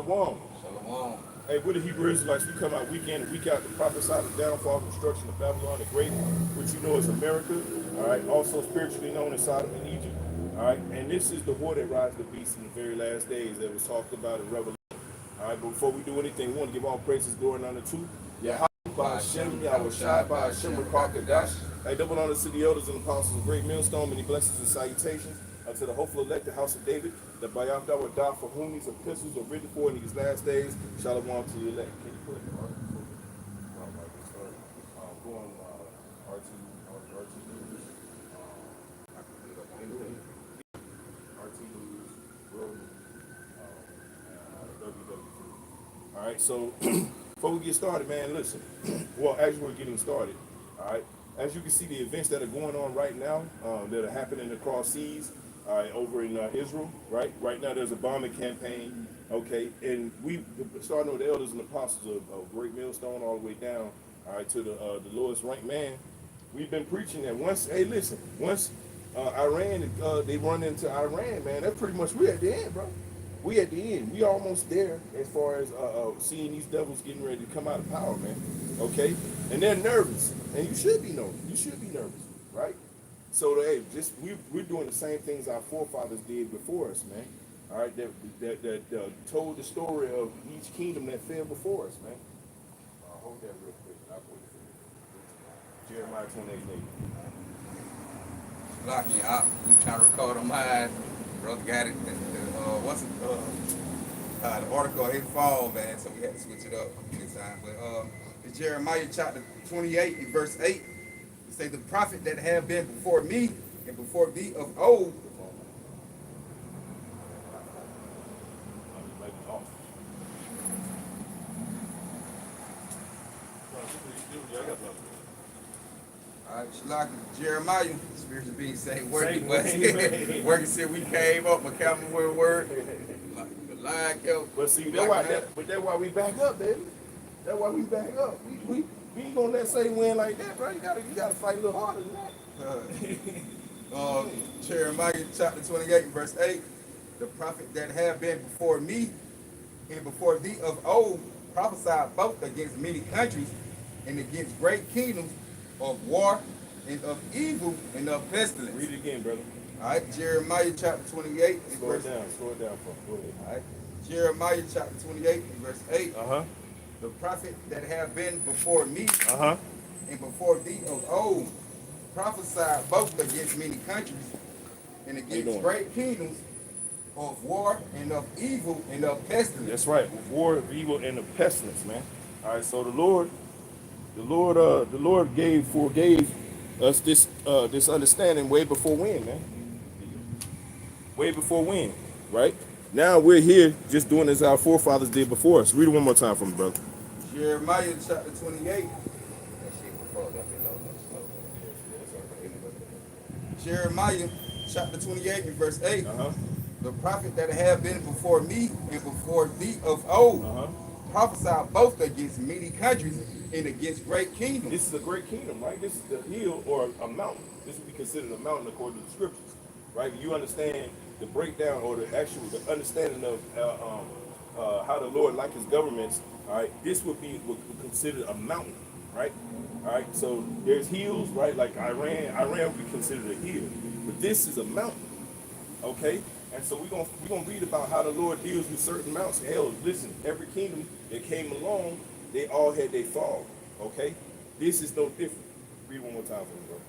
Shalom. Shalom. Hey, we're the Hebrew Israelites. We come out week in and week out to prophesy the downfall and destruction of Babylon the Great, which you know is America, all right, also spiritually known as Sodom and Egypt, all right, and this is the war that rides the beast in the very last days that was talked about in Revelation, all right, but before we do anything, we want to give all praises, glory, and honor to Yahweh, by Hashem, Yahweh Shai, by Hashem, Rakakadash. Hey, double honor to the elders and apostles of Great Millstone, many blessings and salutations unto the hopeful elect, the house of David, that by Yahweh would die for whom these epistles are written for in these last days. Shalom to the elect. Can you put it on? Go on RT, News. I can put it up on anything. RT News, World, WW2. All right, so before we get started, man, listen. Well, as we're getting started, all right, as you can see, the events that are going on right now, that are happening across seas, all right, over in Israel, right? Right now, there's a bombing campaign, okay, and we starting with the elders and apostles of Great Millstone all the way down, all right, to the lowest ranked man. We've been preaching that once. Hey, listen, once Iran, they run into Iran, man. That's pretty much we at the end, bro. We at the end. We almost there as far as seeing these devils getting ready to come out of power, man. Okay, and they're nervous, and you should be nervous. You should be nervous, right? So hey, just we're doing the same things our forefathers did before us, man. All right, that told the story of each kingdom that fell before us, man. Hold that real quick. I'll put it. Jeremiah 28:8. Locking up. We trying to record on mine. Brother got it. The article hit fall, man, so we had to switch it up this time. But it's Jeremiah chapter 28 and verse 8. It say, the prophet that have been before me and before thee of old. Jeremiah, spiritual being saying working, working since we came up, my camera wouldn't work. The line kept. But see, that's why we back up, baby. That's why we back up. We ain't gonna let say win like that, bro. You gotta fight a little harder than that. Jeremiah chapter 28, verse 8. The prophet that have been before me and before thee of old prophesied both against many countries and against great kingdoms of war and of evil and of pestilence. Read it again, brother. All right, Jeremiah chapter 28 and slow it down for me. Go ahead. All right, Jeremiah chapter 28 and verse 8. The prophet that have been before me and before thee of old prophesied both against many countries and against great kingdoms of war and of evil and of pestilence. That's right, of war, of evil, and of pestilence, man. All right, so the Lord forgave us this understanding way before when, man. Way before when, right? Now we're here just doing as our forefathers did before us. Read it one more time for me, brother. Jeremiah chapter 28. Jeremiah chapter 28 and verse 8. The prophet that have been before me and before thee of old prophesied both against many countries and against great kingdoms. This is a great kingdom, right? This is the hill or a mountain. This would be considered a mountain according to the scriptures, right? You understand the breakdown or the understanding of how the Lord like his governments, all right? This would be considered a mountain, right? All right, so there's hills, right? Like Iran would be considered a hill, but this is a mountain, okay? And so we're gonna read about how the Lord deals with certain mountains. Hell, listen, every kingdom that came along, they all had their fall, okay? This is no different. Read one more time for me, bro.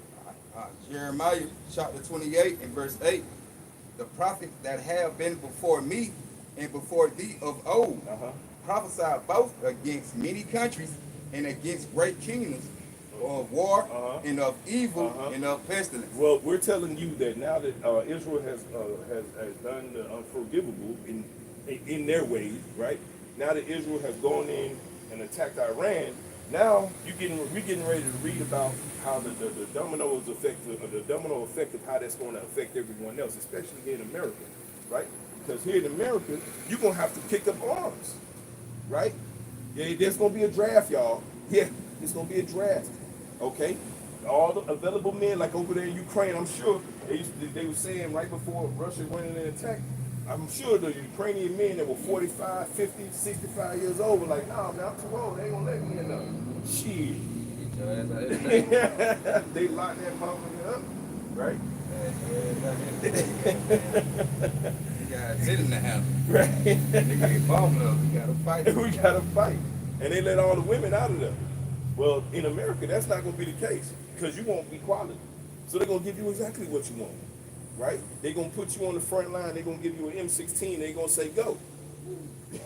Jeremiah chapter 28 and verse 8. The prophet that have been before me and before thee of old prophesied both against many countries and against great kingdoms of war and of evil and of pestilence. Well, we're telling you that now that Israel has done the unforgivable in their ways, right? Now that Israel has gone in and attacked Iran, now we're getting ready to read about how the domino effect of how that's going to affect everyone else, especially here in America, right? Because here in America, you're gonna have to pick up arms, right? Yeah, there's gonna be a draft, y'all. Yeah, there's gonna be a draft. Okay, all the available men, like over there in Ukraine, I'm sure they were saying right before Russia went in and attacked, I'm sure the Ukrainian men that were 45, 50, 65 years old were like, nah, man, I'm too old. They ain't gonna let me in there. Shit. Get your ass out of there. They locked that motherfucker up, right? You gotta sit in the house. Right. Nigga get bombed up. We gotta fight. We gotta fight. And they let all the women out of there. Well, in America, that's not gonna be the case because you won't be quality. So they're gonna give you exactly what you want, right? They're gonna put you on the front line. They're gonna give you an M16. They're gonna say go.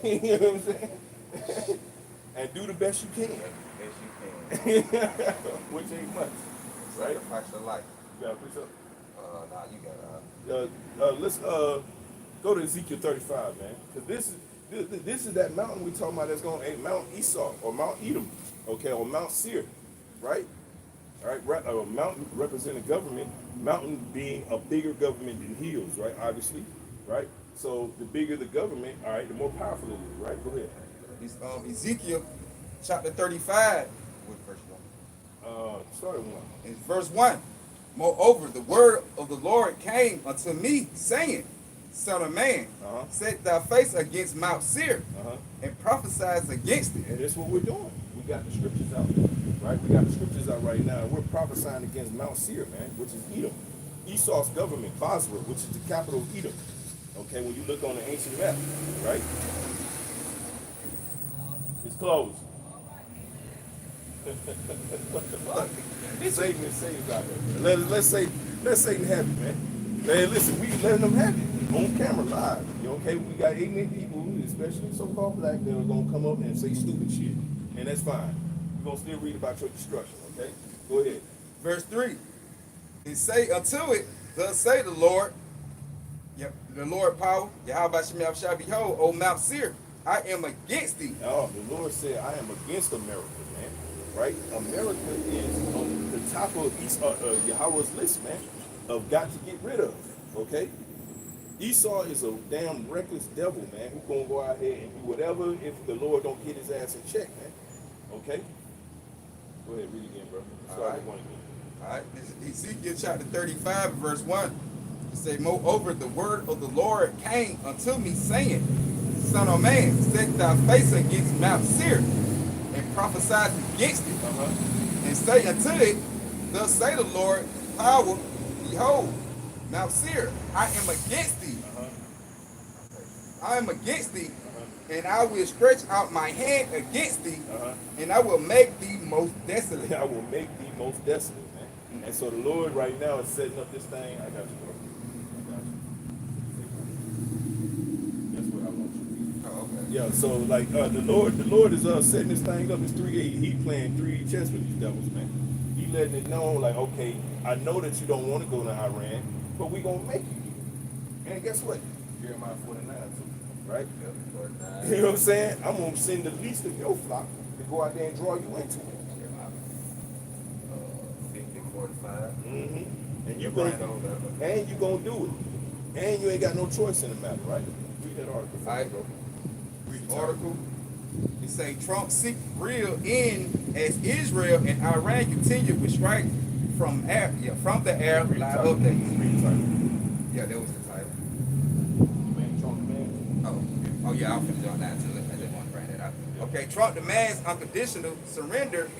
You know what I'm saying? And do the best you can. Yes, you can. Which ain't much, right? Sacrifice your life. You gotta push up. Nah, you gotta. Let's go to Ezekiel 35, man, because this is that mountain we talking about that's going to Mount Esau or Mount Edom, okay, or Mount Seir, right? All right, mountain representing government, mountain being a bigger government than hills, right? Obviously, right? So the bigger the government, all right, the more powerful it is, right? Go ahead. It's Ezekiel chapter 35, with verse 1. Start at 1. In verse 1, moreover, the word of the Lord came unto me, saying, Son of man, set thy face against Mount Seir, and prophesy against it. And that's what we're doing. We got the scriptures out, right? We got the scriptures out right now. We're prophesying against Mount Seir, man, which is Edom. Esau's government, Basra, which is the capital of Edom. Okay, when you look on the ancient map, right? It's closed. What the fuck? Satan is saved out there. Let's Satan have it, man. Man, listen, we letting them have it on camera live. You okay? We got ignorant people, especially so-called black, that are gonna come up and say stupid shit, and that's fine. We're gonna still read about your destruction. Okay, go ahead. Verse 3, and say unto it, thus say the Lord, the Lord power, Yahweh Shemel shall behold, O Mount Seir, I am against thee. Oh, the Lord said, I am against America, man. Right? America is on the top of Yahweh's list, man, of got to get rid of. Okay? Esau is a damn reckless devil, man, who gonna go out here and do whatever if the Lord don't get his ass in check, man. Okay? Go ahead, read again, bro. Start at 1 again. All right, this is Ezekiel chapter 35, verse 1. It say, moreover, the word of the Lord came unto me, saying, Son of man, set thy face against Mount Seir, and prophesy against it, and say unto it, thus say the Lord, power, behold, Mount Seir, I am against thee. I am against thee, and I will stretch out my hand against thee, and I will make thee most desolate. I will make thee most desolate, man. And so the Lord right now is setting up this thing. I got you, bro. I got you. That's what I want you to read. Oh, okay. Yeah, so like the Lord is setting this thing up. It's he playing 3D chess with these devils, man. He letting it know, like, okay, I know that you don't want to go to Iran, but we gonna make you. And guess what? Jeremiah 49 too, right? You know what I'm saying? I'm gonna send the least of your flock to go out there and draw you into it. 45. And you gonna do it. And you ain't got no choice in the matter, right? Read that article. All right, bro. Read the article. It say Trump seek real end as Israel and Iran continue with strike from the air. Live updates. Read the title. Yeah, that was the title. Man, Trump, man. Oh yeah, I'll finish on that too. I just want to bring that up. Okay, Trump demands unconditional surrender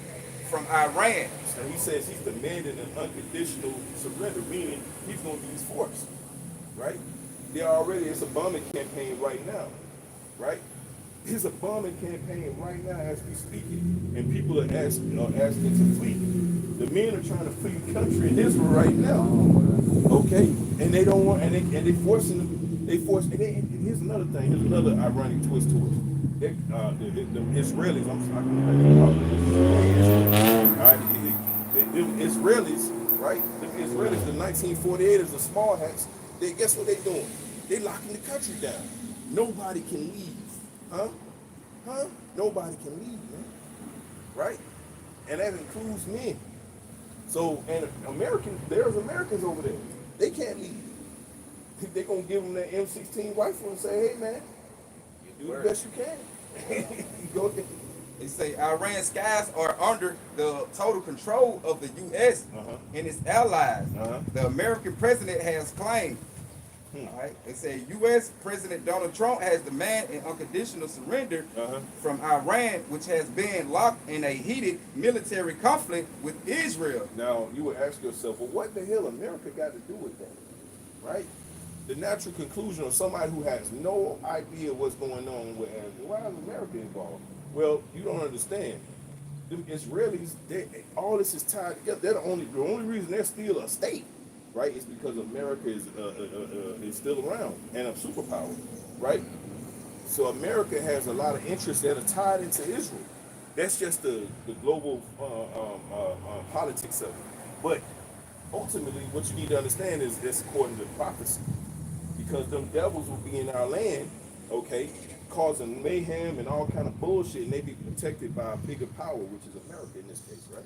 from Iran. So he says he's demanding an unconditional surrender, meaning he's going to use force, right? It's a bombing campaign right now, right? There's a bombing campaign right now as we speak it, and people are asking to flee. The men are trying to flee the country in Israel right now, okay? And they don't want, and they forcing them. And here's another thing. Here's another ironic twist to it. The Israelis, the Israelis, right? The Israelis, the 1948ers, the small hats. Guess what they doing? They locking the country down. Nobody can leave, huh? Nobody can leave, man. Right? And that includes men. So, and there's Americans over there. They can't leave. They're gonna give them that M16 rifle and say, hey man, you do the best you can. Go ahead. They say Iran skies are under the total control of the U.S. And its allies. The American president has claimed All right. It said U.S. President Donald Trump has demanded an unconditional surrender from Iran, which has been locked in a heated military conflict with Israel. Now, you would ask yourself, well, what the hell America got to do with that, right? The natural conclusion of somebody who has no idea what's going on with, why is America involved? Well, you don't understand. The Israelis, all this is tied together. They're the only reason they're still a state, right? Is because America is still around and a superpower, right? So America has a lot of interests that are tied into Israel. That's just the global politics of it. But ultimately, what you need to understand is this according to prophecy, because them devils will be in our land, okay, causing mayhem and all kind of bullshit, and they be protected by a bigger power, which is America in this case, right?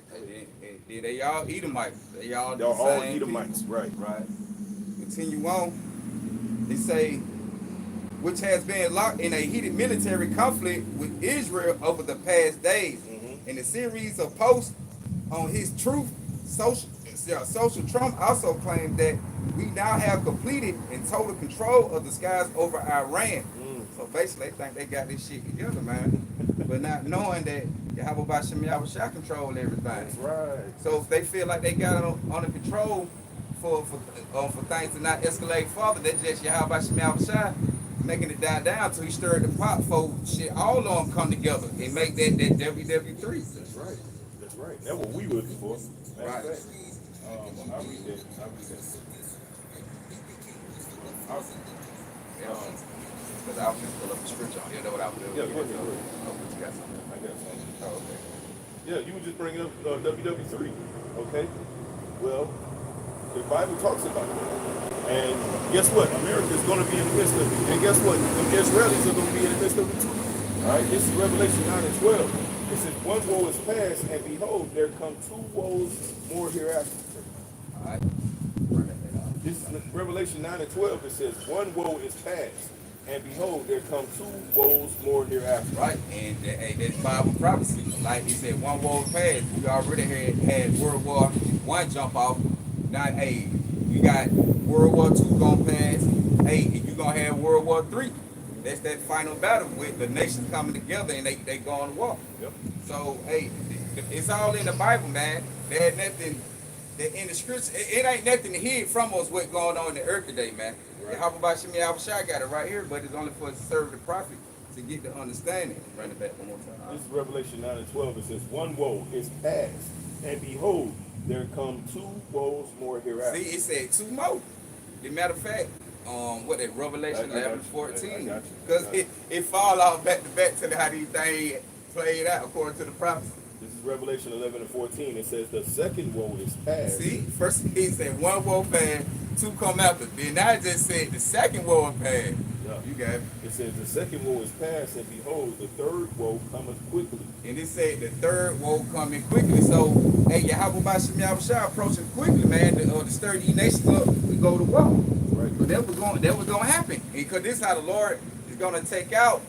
And they all Edomites. They're all Edomites, right? Right. Continue on. They say, which has been locked in a heated military conflict with Israel over the past days. In a series of posts on his Truth social, Trump also claimed that we now have completed and total control of the skies over Iran. So basically, they think they got this shit together, man. But not knowing that Yahweh Bashem Yahweh control everything. That's right. So if they feel like they got it under control for things to not escalate further, that's just Yahweh Bashem Yahweh making it die down till he stirred the pot for shit all of them come together and make that WW3. That's right. That's right. That's what we looking for. Right. I'll read that. Because I was just pull up the scripture on here. That's what I was doing. Yeah, go ahead. Oh, but you got something. I got something. Oh, okay. Yeah, you were just bringing up WW3, okay? Well, the Bible talks about it. And guess what? America is going to be in the midst of it. And guess what? The Israelis are going to be in the midst of it too. All right, this is Revelation 9 and 12. It says, one woe is past, and behold, there come two woes more hereafter. All right. This is Revelation 9 and 12. It says, one woe is past, and behold, there come two woes more hereafter. Right, and that's Bible prophecy. Like he said, one woe passed. We already had World War I jump off. Now, hey, we got World War II gonna pass. Hey, you gonna have World War III. That's that final battle with the nations coming together and they going to war. Yep. So, hey, it's all in the Bible, man. There ain't nothing in the scripture. It ain't nothing to hid from us what's going on in the earth today, man. Right. How about Shemi Abishai got it right here, but it's only for us to serve the prophet to get the understanding. Run it back one more time. This is Revelation 9 and 12. It says, one woe is past, and behold, there come two woes more hereafter. See, it said two more. As a matter of fact, what that Revelation 11:14, because it fall off back to back to how these things played out according to the prophecy. This is Revelation 11 and 14. It says the second woe is past. See, first he said one woe passed, two come after. Then I just said the second woe is passed. Yeah. You got it. It says the second woe is past, and behold, the third woe cometh quickly. And it said the third woe coming quickly. So, hey, Yahweh Bashem Yahweh approaching quickly, man. The stir these nations up to go to war. Right. But that was going to happen. Because this is how the Lord is going to take out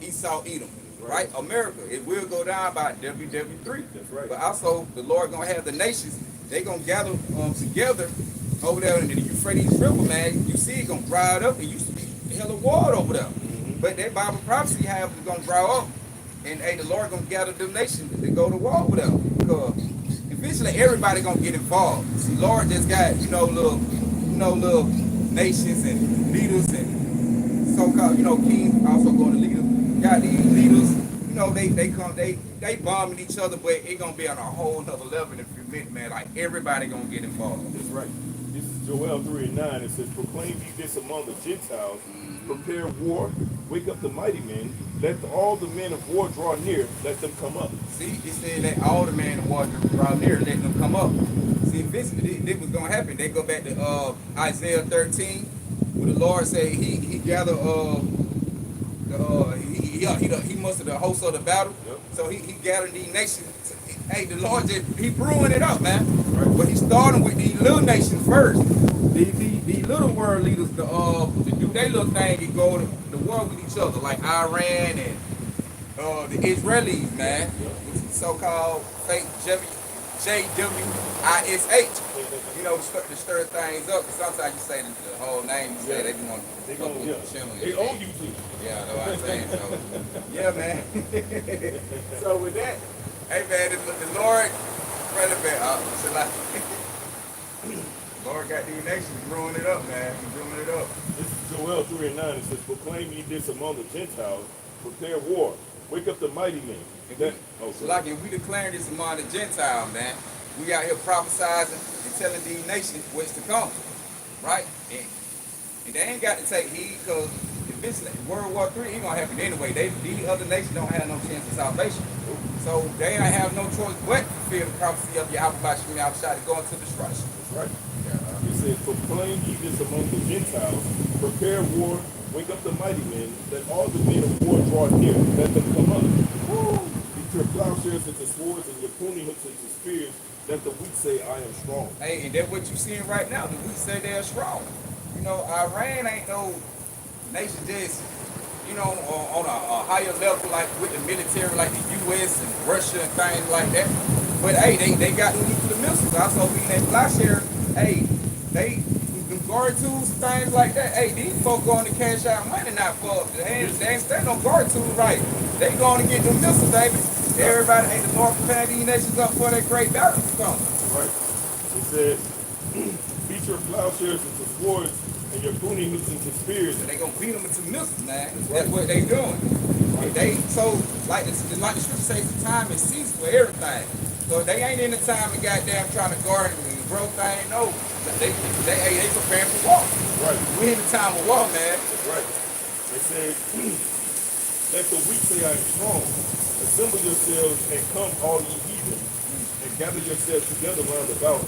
Esau Edom. Right? America. It will go down by WW3. That's right. But also, the Lord going to have the nations, they going to gather together over there in the Euphrates River, man. You see it going to dry it up. It used to be hella water over there. Mm-hmm. But that Bible prophecy have is going to dry up. And hey, the Lord going to gather them nations to go to war with them. Because eventually everybody going to get involved. See, Lord just got, little nations and leaders and so-called, kings also going to lead them. Got these leaders, they bombing each other, but it gonna be on a whole nother level in a few minutes, man. Like everybody gonna get involved. That's right. This is Joel 3 and 9. It says, proclaim ye this among the Gentiles, prepare war, wake up the mighty men, let all the men of war draw near, let them come up. See, it said that all the men of war draw near, let them come up. See, this was gonna happen. They go back to Isaiah 13, where the Lord said he gathered he mustered the host of the battle. Yep. So he gathered these nations. Hey, the Lord he brewing it up, man. Right. But he starting with these little nations first. These little world leaders to do their little thing and go to war with each other, like Iran and the Israelis, man. Yep. So-called fake JWISH. You know, to stir things up. Sometimes you say the whole name, you say they want They to gonna, put yeah. the channel. They own you too. Yeah, that's what I'm saying. So, yeah, man. So with that, hey man, the Lord, relevant. Lord got these nations growing it up, man. He's growing it up. This is Joel 3:9. It says, proclaim ye this among the Gentiles, prepare war, wake up the mighty men. So like if we declaring this among the Gentiles, man, we out here prophesizing and telling these nations what's to come, right? And they ain't got to take heed because if it's World War III, it's gonna happen anyway. These other nations don't have no chance of salvation. So they ain't have no choice but to fulfill the prophecy of Yahweh by Shemi outside to go into destruction. That's right. It says, proclaim ye this among the Gentiles, prepare war, wake up the mighty men, let all the men of war draw near, let them come up. Beat your plowshares into swords and your pruning hooks into spears, let the weak say, I am strong. Hey, and that's what you're seeing right now. The weak say they're strong. You know, Iran ain't no nation just, you know, on a higher level like with the military like the U.S. and Russia and things like that. But hey, they got the nuclear missiles. I saw reading that plowshare. Hey, they guard tools and things like that. Hey, these folks going to cash out money not for they ain't stand no guard tools, right? They going to get them missiles, baby. Everybody ain't the North preparing these nations up for that great battle to come. Right. It says, beat your plowshares into swords and your pruning hooks into spears. And they gonna beat them into missiles, man. That's what they doing. Right. They so like the scripture says, the time is season for everything. So they ain't in the time of goddamn trying to guard and grow things. No, they preparing for war. Right. We in the time of war, man. That's right. It says, let the weak say I am strong. Assemble yourselves and come all ye heathen, and gather yourselves together round about.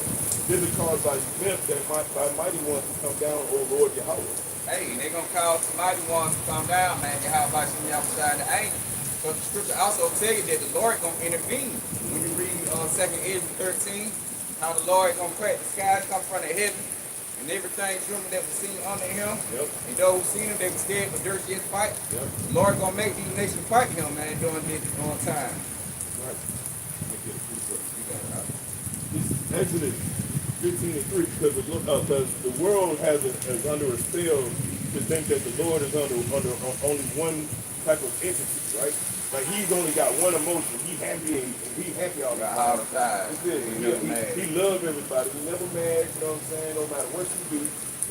Then it cause thy strength that thy mighty ones to come down, O Lord Yahweh. Hey, they gonna cause the mighty ones to come down, man. Yahweh Shemi outside the angel. But the scripture also tell you that the Lord gonna intervene. When you read 2 Ezra 13, how the Lord gonna crack the skies come from the heaven, and everything trembling that was seen under him. Yep. And those who seen him, they were scared, but dirt yet fight. Yep. The Lord gonna make these nations fight him, man, during this time. Right. Let me get a piece of it. This is Exodus 15:3, because the world is under a spell to think that the Lord is under only one type of entity, right? Like he's only got one emotion. He happy and he happy all the time. That's it. He love everybody. He never mad. You know what I'm saying? No matter what you do,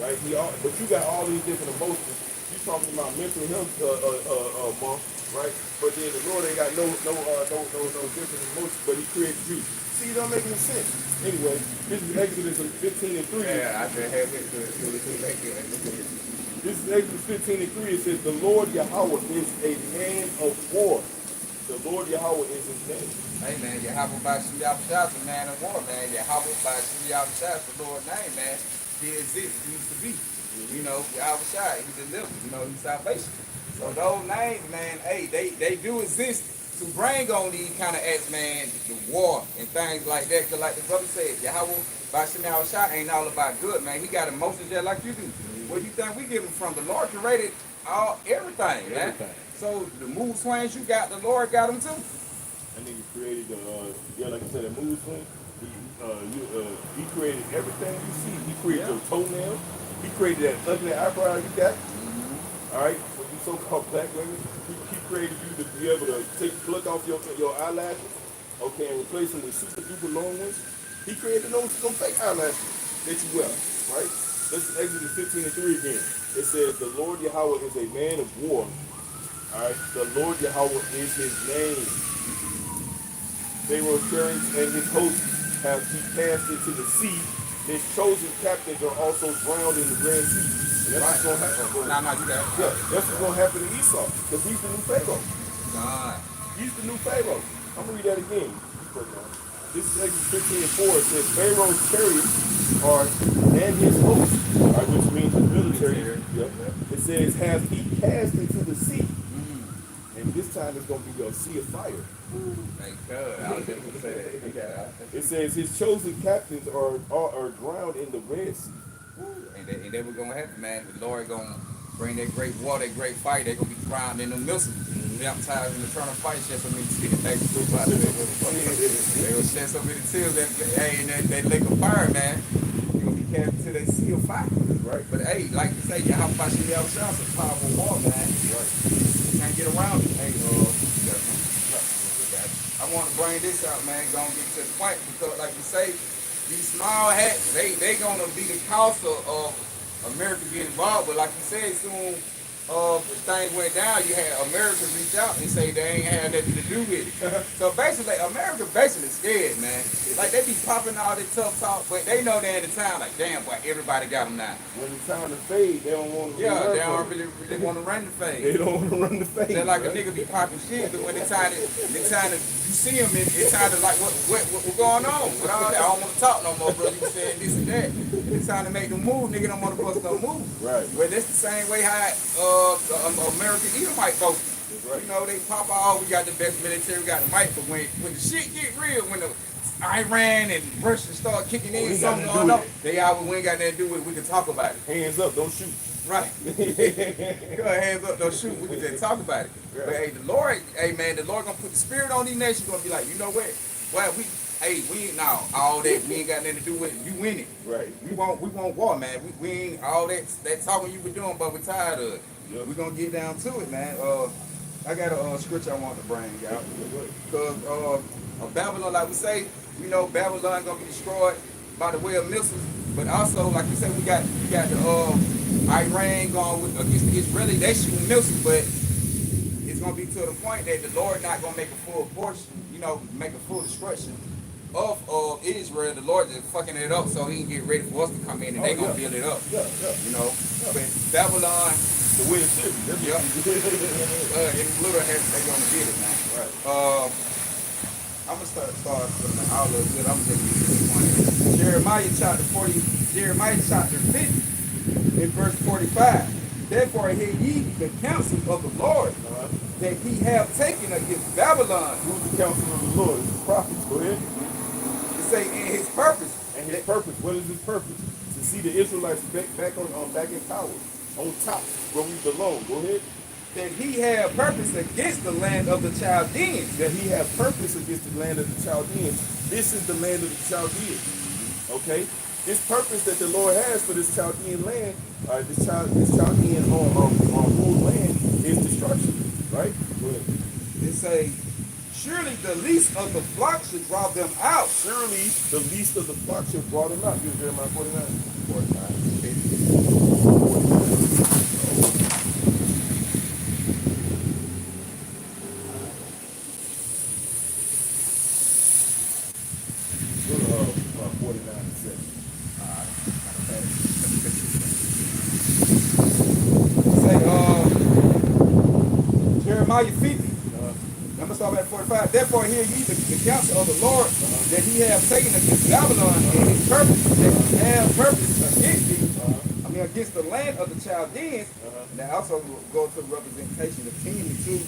right? But you got all these different emotions. You talking about mental health month, right? But then the Lord ain't got no different emotions. But He created you. See, it don't make any sense. Anyway, this is Exodus 15:3. Yeah, I just have it to This is Exodus 15:3. It says, the Lord Yahweh is a man of war. The Lord Yahweh is his name. Hey man, Yahweh by Shemi outside the man of war, man. Yahweh by Shemi outside the Lord's name, man. He exists, he used to be. You know, Yahweh, he delivered, you know, he's salvation. So those names, man, hey, they do exist to bring on these kind of acts, man, the war and things like that. Because like the brother said, Yahweh by Shemi outside ain't all about good, man. He got emotions just like you do. Where do you think we get them from? The Lord created everything, man. So the mood swings you got, the Lord got them too. That nigga created like I said, a mood swing. He created everything you see. He created your toenails. He created that ugly eyebrow you got. All right, with these so-called black women. He created you to be able to pluck off your eyelashes, okay, and replace them with super duper long ones. He created those fake eyelashes that you wear, right? This is Exodus 15:3 again. It says, the Lord Yahweh is a man of war. All right, the Lord Yahweh is his name. Pharaoh's chariots and his hosts have he cast into the sea. His chosen captains are also drowned in the Red Sea. And that's what's going to happen. Nah, you got it. Yeah, that's what's going to happen to Esau. Because he's the new Pharaoh. God. He's the new Pharaoh. I'm going to read that again. This is Exodus 15:4. It says, Pharaoh's chariots and his hosts, right, which means the military. Yep. It says, have he cast into the sea. And this time it's going to be a sea of fire. It says his chosen captains are drowned in the Red Sea. And that was going to happen, man. The Lord going to bring that great war, that great fight. They gonna be crying in the missiles, baptized in the eternal fight. Shed so many tears. They gonna shed so many tears that hey, and that lake of fire, man. You gonna be cast into that sea of fire. Right. But hey, like you say, how about you have a shot? It's a powerful war, man. Right. You can't get around it. Hey, I want to bring this out, man. Gonna get to the point because, like you say, these small hats, they gonna be the cost of America getting involved. But like you said, soon the thing went down, you had America reach out and say they ain't had nothing to do with it. So basically, America basically scared, man. Like they be popping all this tough talk, but they know they're in the town. Like, damn, boy, everybody got them now. When it's time to fade, they don't want to. Yeah, they don't really want to run the fade. They don't want to run the fade. They're like a nigga be popping shit, but when it's time to, you see him, it's time to like, what going on? With all that, I don't want to talk no more, bro. You saying this and that. It's time to make the move, nigga. Don't want to bust no move. Right. But that's the same way how the American Edomite vote. Right. You know, they pop out, we got the best military, we got the might, but when the shit get real, when the Iran and Russia start kicking in, something going on, we ain't got nothing to do with it, we can talk about it. Hands up, don't shoot. Right. Go hands up, don't shoot, we can just talk about it. Right. But hey, the Lord gonna put the spirit on these nations, gonna be like, you know what? Well, we ain't now all that, we ain't got nothing to do with it. You win it. Right. We want war, man. We ain't all that talking you were doing, but we're tired of it. Yep. We're gonna get down to it, man. I got a scripture I want to bring out. Because Babylon, like we say, we know Babylon gonna be destroyed by the way of missiles. But also, like we said, we got the Iran going against the Israeli. They shooting missiles, but it's gonna be to the point that the Lord not gonna make a full portion, make a full destruction of Israel. The Lord is fucking it up so he can get ready for us to come in and they gonna build it up. But Babylon, the way it should be. Yep. In little heads, they gonna get it, man. Right. I'm gonna start from the outlook good. I'm gonna get this one. Jeremiah chapter 50, in verse 45. Therefore hear ye the counsel of the Lord that he have taken against Babylon. Who's the counsel of the Lord? It's the prophets. Go ahead. To say in his purpose. And his purpose. What is his purpose? To see the Israelites back in power. On top, where we belong. Go ahead. That he had purpose against the land of the Chaldeans. That he had purpose against the land of the Chaldeans. This is the land of the Chaldeans. Okay? This purpose that the Lord has for this Chaldean land, this Chaldean ruled land is destruction. Right? Go ahead. They say, surely the least of the flock should draw them out. Surely the least of the flock should draw them out. Give Jeremiah 49. 49. Jeremiah 50. I'm going to start at 45. Therefore hear ye the counsel of the Lord that he have taken against Babylon and his purpose, that he have purpose against thee, against the land of the Chaldeans. And that also will go to the representation of 10 and 2.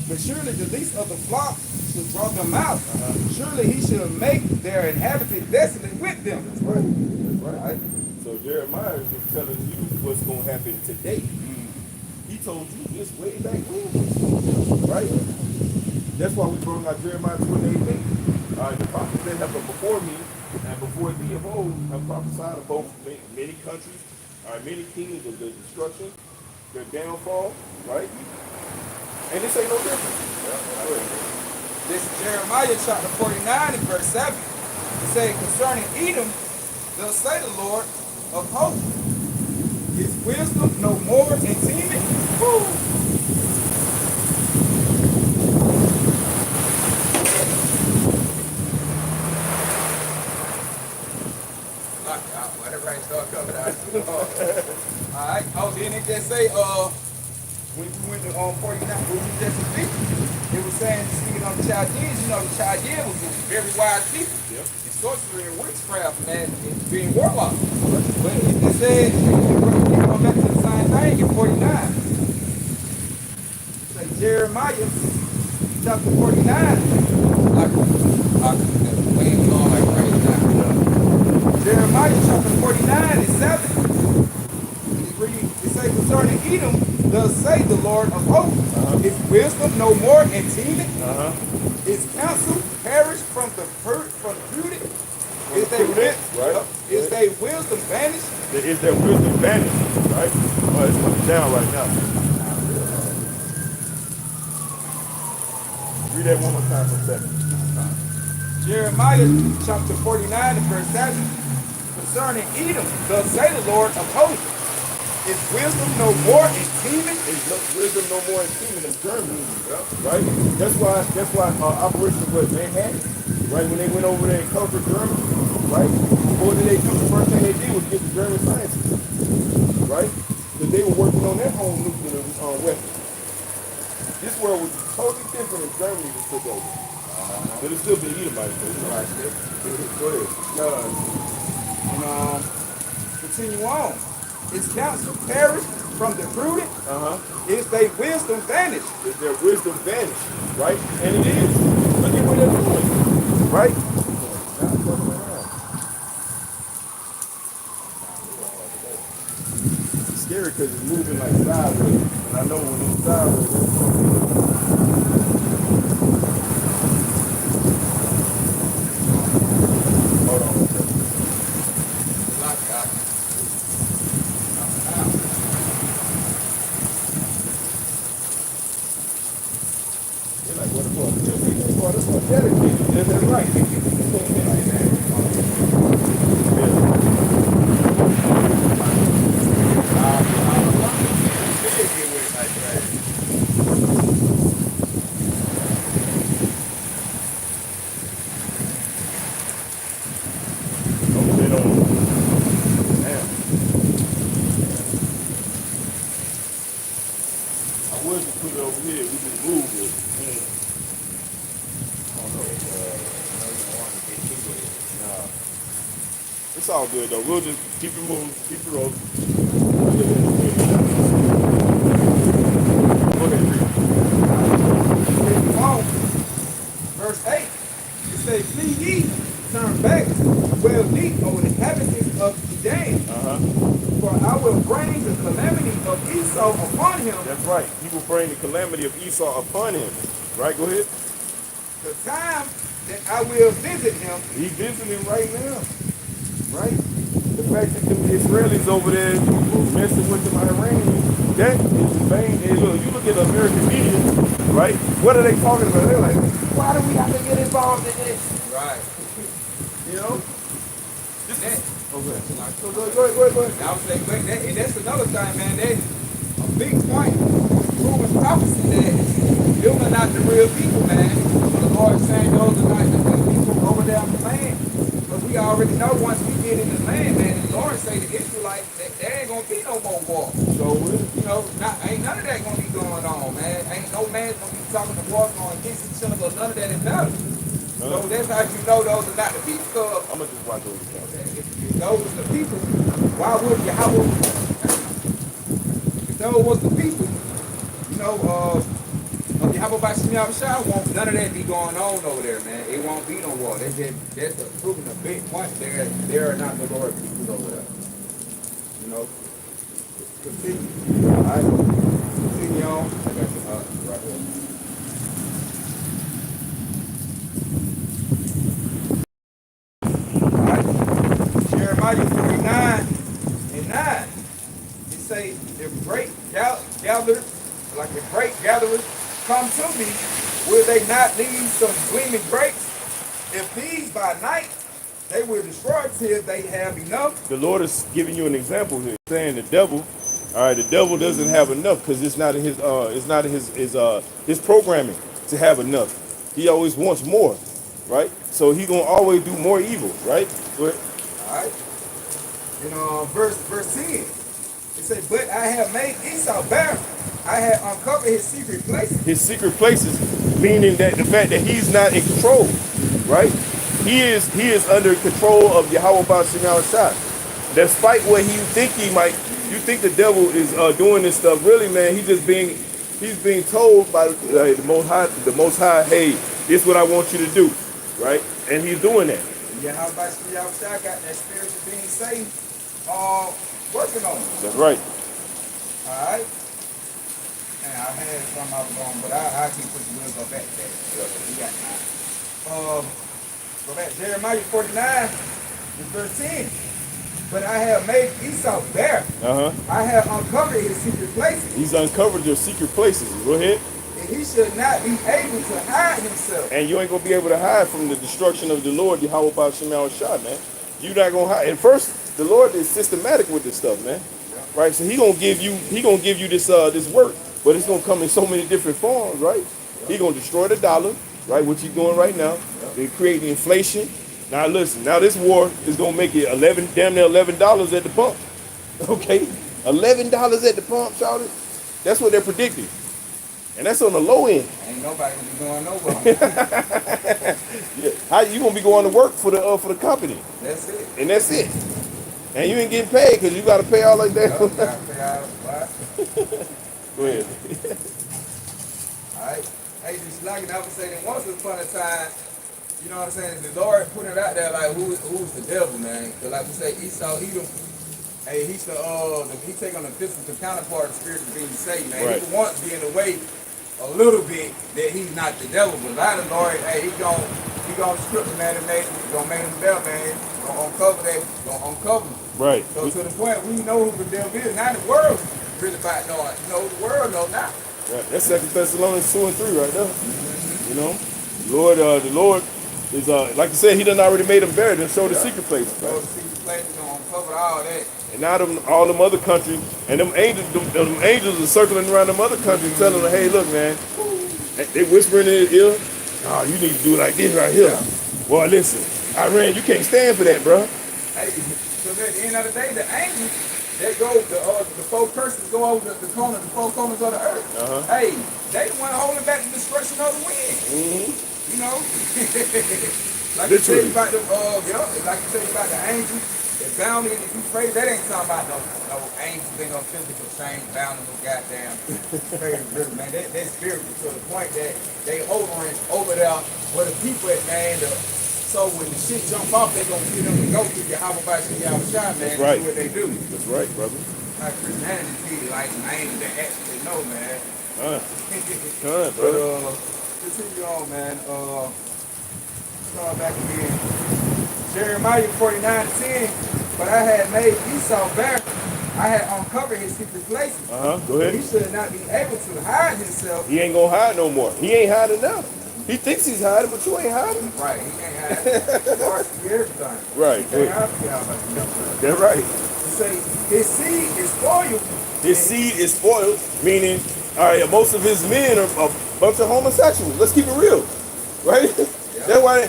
But surely the least of the flock should draw them out. Surely he shall make their inhabitants desolate with them. That's right. That's right. So Jeremiah is telling you what's going to happen today. He told you this way back when. Right? That's why we brought out Jeremiah 28. The prophets that have been before me and before thee of old have prophesied of both many countries, many kingdoms of their destruction, their downfall, right? And this ain't no different. This is Jeremiah chapter 49 and verse 7. It says, concerning Edom, thus say the Lord of hosts, is wisdom no more intimate? Woo! Why the rain start coming out? Alright. Oh, then it just say, when we went to 49, when we just speak, it was saying, speaking on the Chaldeans, the Chaldeans was very wise people. Yep. And sorcery and witchcraft, man, and being warlocks. But it said, going back to the same thing in 49. Say Jeremiah chapter 49. Way long like right now. Jeremiah chapter 49 and 7. It say concerning Edom, thus say the Lord of hosts, is wisdom no more intimate? Is counsel perished from the prudent? Is their right? Is their wisdom vanished? Is their wisdom vanished, right? Oh, it's coming down right now. Read that one more time for a second. Jeremiah chapter 49 and verse 7. Concerning Edom, thus say the Lord of hosts, is wisdom no more intimate? Is wisdom no more intimate than Germany, right? That's why Operation was Manhattan, right? When they went over there and conquered Germany, right? What did they do? The first thing they did was get the German scientists, right? Because they were working on their own nuclear weapons. This world was totally different if Germany was took over. But it's still been Edomites, though. Right. Go ahead. And continue on. Is counsel perished from the prudent? Is their wisdom vanished? Is their wisdom vanished, right? And it is. Look at what they're doing, right? It's scary because it's moving like sideways, and I know when it's sideways, hold on. They're like, what the fuck? Well, that's what dedicated. That's right. Okay, don't. Damn. I would just put it over here. We just move it. I don't know. Nah. It's all good though. We'll just keep it moving, keep it rolling. Go ahead, Continue on. Verse 8. It says, flee ye, turn back, dwell deep on the inhabitants of Edom. For I will bring the calamity of Esau upon him. That's right. He will bring the calamity of Esau upon him. Right? Go ahead. The time that I will visit him. He's visiting right now. Right? The fact that the Israelis over there messing with the Iranians, that is the vain. Hey, look, you look at the American media, right? What are they talking about? They're like, why do we have to get involved in this? Right. You know? That, Okay. So go ahead. I was saying, and that's another thing, man. That's a big point. Proven prophecy that them are not the real people, man. The Lord saying those are not the real people over there on the land. Because we already know once we get in the land, man, the Lord say the Israelites, there ain't gonna be no more war. So You know, ain't none of that gonna be going on, man. Ain't no man gonna be talking to war going against each other, or none of that is better. So that's how you know those are not the people. I'm gonna just watch over the camera. If those was the people, why would Yahweh? If those was the people, you know, Yahweh by Shemiah Shah won't none of that be going on over there, man. It won't be no war. That's proving a big point. There are not the Lord people over there. You know, continue. All right, continue on. I got you right here. Jeremiah 49 and 9. It say, if great gatherers, like if great gatherers come to me, will they not leave some gleaming grapes? If these by night, they will destroy till they have enough. The Lord is giving you an example here, saying the devil, all right, the devil doesn't have enough because it's not in his programming to have enough. He always wants more, right? So he's gonna always do more evil, right? But, All right. In verse 10, it says, but I have made Esau barren. I have uncovered his secret places. his secret places, meaning that the fact that he's not in control, right? He is under control of Yahweh Ba'al Shah. Despite what you think the devil is doing this stuff. Really, man, he's being told by the Most High, hey, this is what I want you to do, right? And he's doing that. Yahweh Ba'al Shah got that spiritual being Satan working on him. That's right. Alright. And I had some I was going, but I keep pushing. We'll go back to that. We got time. Go back. Jeremiah 49, verse 10. But I have made Esau bare. I have uncovered his secret places. He's uncovered your secret places. Go ahead. And he should not be able to hide himself. And you ain't gonna be able to hide from the destruction of the Lord, Yahweh Ba'Shem Shah, man. You're not gonna hide. And first, the Lord is systematic with this stuff, man. Yeah. Right? So he gonna give you this this work, but it's gonna come in so many different forms, right? Yeah. He gonna destroy the dollar, right? What you doing right now? Yeah. They create the inflation. Now listen, now this war is gonna make it damn near $11 at the pump. Okay? $11 at the pump, Charlie. That's what they're predicting. And that's on the low end. Ain't nobody gonna be going nowhere. Yeah. How you gonna be going to work for the company? That's it. And that's it. And you ain't getting paid because you gotta pay out like that. Yep, gotta pay out. Go ahead. Alright. Hey, just like I was saying, once upon a time, you know what I'm saying, the Lord put it out there like who's the devil, man. Because like we say, Esau, Edom, hey, he take on the physical counterpart of spiritual being Satan, man. Right. He wants to be in the way a little bit that he's not the devil, but by the Lord, hey, he gonna strip the man and make him, gonna make him devil, man. Gonna uncover that, gonna uncover him. Right. So to the point we know who the devil is. Now the world really about knowing. You know, the world know now. Right. That's 2 Thessalonians 2 and 3 right there. You know, the Lord is like you said, he done already made them bare and show the secret places. Right? Show the secret places, gonna uncover all that. And now all them other countries, and them angels are circling around them other countries, telling them, hey, look, man, they whispering in his ear, oh, you need to do like this right here. Well, listen, Iran, you can't stand for that, bro. Hey, so at the end of the day, the angels, they go, the four curses go over the four corners of the earth. Hey, they the one holding back the destruction of the wind. You know? Like you said about like you said about the angels, they're bound in, if you pray, that ain't talking about no angels, ain't no physical change, bound in no goddamn prayer, man. That's spiritual to the point that they over there where the people at, man. So when the shit jump off, they gonna get them to go to Yahweh Ba'Shem Yahweh, man. That's right. Do what they do. That's right, brother. Like Christianity treated like an angel that actually know, man. Brother. Continue on, man. Start back again. Jeremiah 49:10. But I had made Esau bare. I had uncovered his secret places. Go ahead. He should not be able to hide himself. He ain't gonna hide no more. He ain't hiding now. He thinks he's hiding, but you ain't hiding. Right, he can't hide. The Lord see everything. Right. He can't hide himself. That's right. You say his seed is spoiled. His seed is spoiled, meaning, all right, most of his men are a bunch of homosexuals. Let's keep it real, right? That's why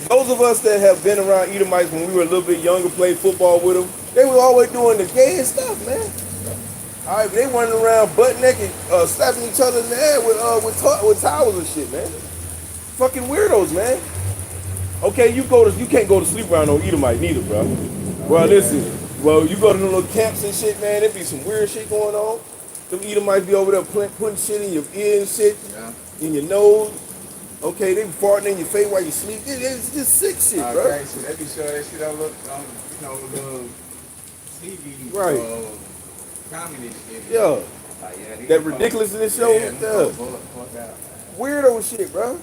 those of us that have been around Edomites when we were a little bit younger, played football with them, they were always doing the gayest stuff, man. All right, they running around butt naked, slapping each other in the head with towels and shit, man. Fucking weirdos, man. Okay, you can't go to sleep around no Edomite neither, bro. Well, listen. Well, you go to them little camps and shit, man. There be some weird shit going on. Them Edomites be over there putting shit in your ear and shit, in your nose. Okay, they be farting in your face while you sleep. It's just sick shit, bro. Okay, so they be showing that shit on little TV. Right. Comedy shit. Yeah. That ridiculousness show. Weirdo shit, bro.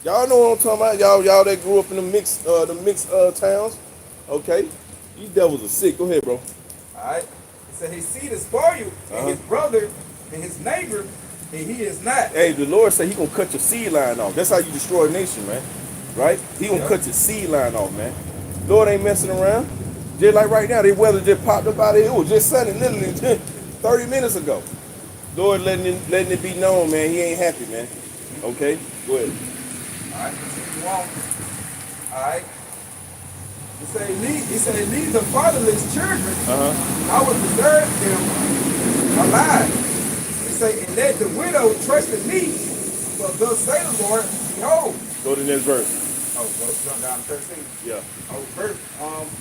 Y'all know what I'm talking about. Y'all that grew up in the mixed towns. Okay. These devils are sick. Go ahead, bro. Alright. So his seed is spoiled, and his brother and his neighbor, and he is not. Hey, the Lord said he gonna cut your seed line off. That's how you destroy a nation, man. Right? He gonna cut your seed line off, man. Lord ain't messing around. Just like right now, the weather just popped up out of here. It was just sunny literally 30 minutes ago. Lord letting it be known, man, he ain't happy, man. Okay? Go ahead. Alright, continue on. Alright. He said, leave the fatherless children. I will preserve them alive. He said, and let the widow trust in me. For thus say the Lord, behold. Go to the next verse. Oh, jump down to 13. Yeah. Oh, verse,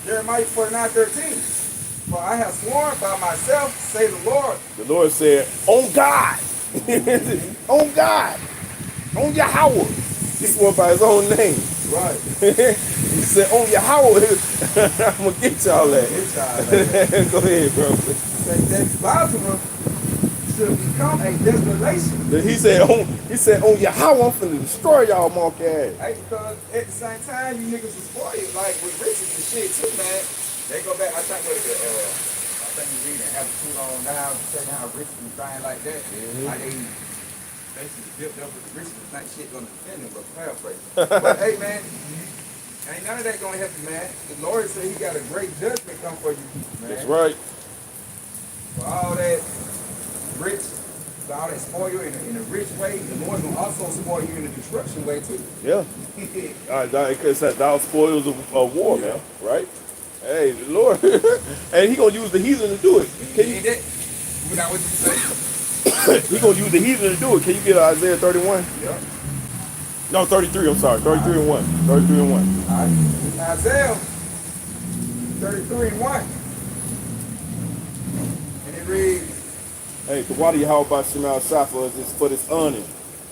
Jeremiah 49:13. For I have sworn by myself, say the Lord. The Lord said, on God. On God. On Yahweh. He swore by his own name. Right. He said, on Yahweh, I'm going to get y'all that. Go ahead, bro. say that Lazarus should become a desolation. He said, on Yahweh, I'm finna destroy y'all monkey ass. Hey, because at the same time, you niggas was spoiled, like with riches and shit too, man. They go back, I think what it I think you read it, have it too long down, saying how riches and things like that. How they basically built up with the riches and think shit gonna defend them, but paraphrase. But hey, man, ain't none of that gonna help you, man. The Lord said he got a great judgment come for you, man. That's right. For all that rich, for all that spoil you in a rich way, the Lord gonna also spoil you in a destruction way too. Yeah. Because thou spoils of war, man. Right? Hey, the Lord. And he gonna use the heathen to do it. Can you? Without what you say. He gonna use the heathen to do it. Can you get Isaiah 31? Yeah. No, 33. I'm sorry. 33 and 1. 33 and 1. All right. Isaiah 33 and 1. And it reads, Hey, the water Yahweh by Shemal Safa is for this honor.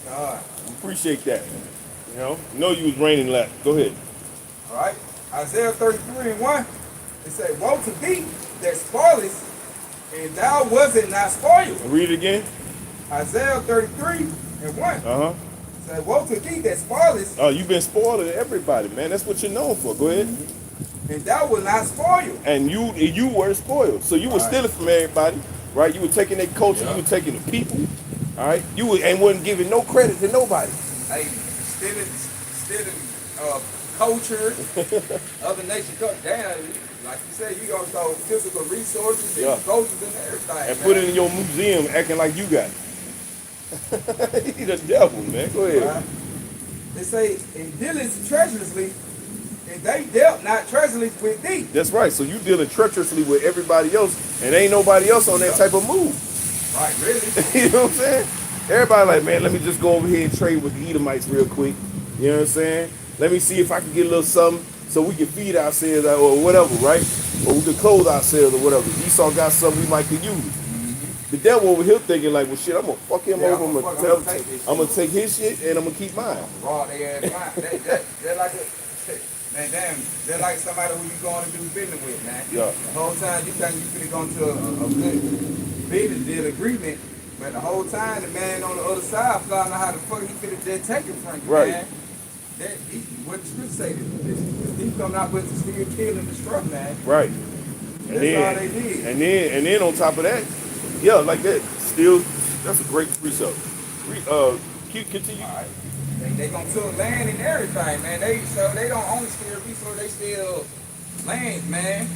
God. Appreciate that. You know you was raining last. Go ahead. All right. Isaiah 33 and 1. It said, woe to thee that spoilest, and thou wasn't not spoiled. Read it again. Isaiah 33 and 1. Uh-huh. It said, woe to thee that spoilest, Oh, you've been spoiling everybody, man. That's what you're known for. Go ahead. and thou was not spoiled. And you were spoiled. So you were stealing from everybody, right? You were taking their culture, you were taking the people, all right? And wasn't giving no credit to nobody. Hey, stealing culture, other nations, damn, like you said, you gonna throw physical resources and cultures and everything. And put it in your museum acting like you got it. He the devil, man. Go ahead. Right. They say, and dealings treacherously, and they dealt not treacherously with thee. That's right. So you dealing treacherously with everybody else, and ain't nobody else on that type of move. Right, really? You know what I'm saying? Everybody like, man, let me just go over here and trade with the Edomites real quick. You know what I'm saying? Let me see if I can get a little something so we can feed ourselves or whatever, right? Or we can clothe ourselves or whatever. Esau got something we might could use. The devil over here thinking like, well, shit, I'm gonna fuck him over. I'm gonna take his shit and I'm gonna keep mine. Raw they ass mine. They're like man, damn, they're like somebody who you going to do business with, man. Yeah. The whole time you think you finna go into a good business deal agreement, but the whole time the man on the other side flying out how the fuck he finna just take it from you, Right. man. What the script say, he come out with to steal, kill, and destroy, man. Right. That's all they did. And then on top of that, yeah, like that. Still, that's a great precept. Continue. All right. They gonna took land and everything, man. They don't only steal resources, they steal land, man,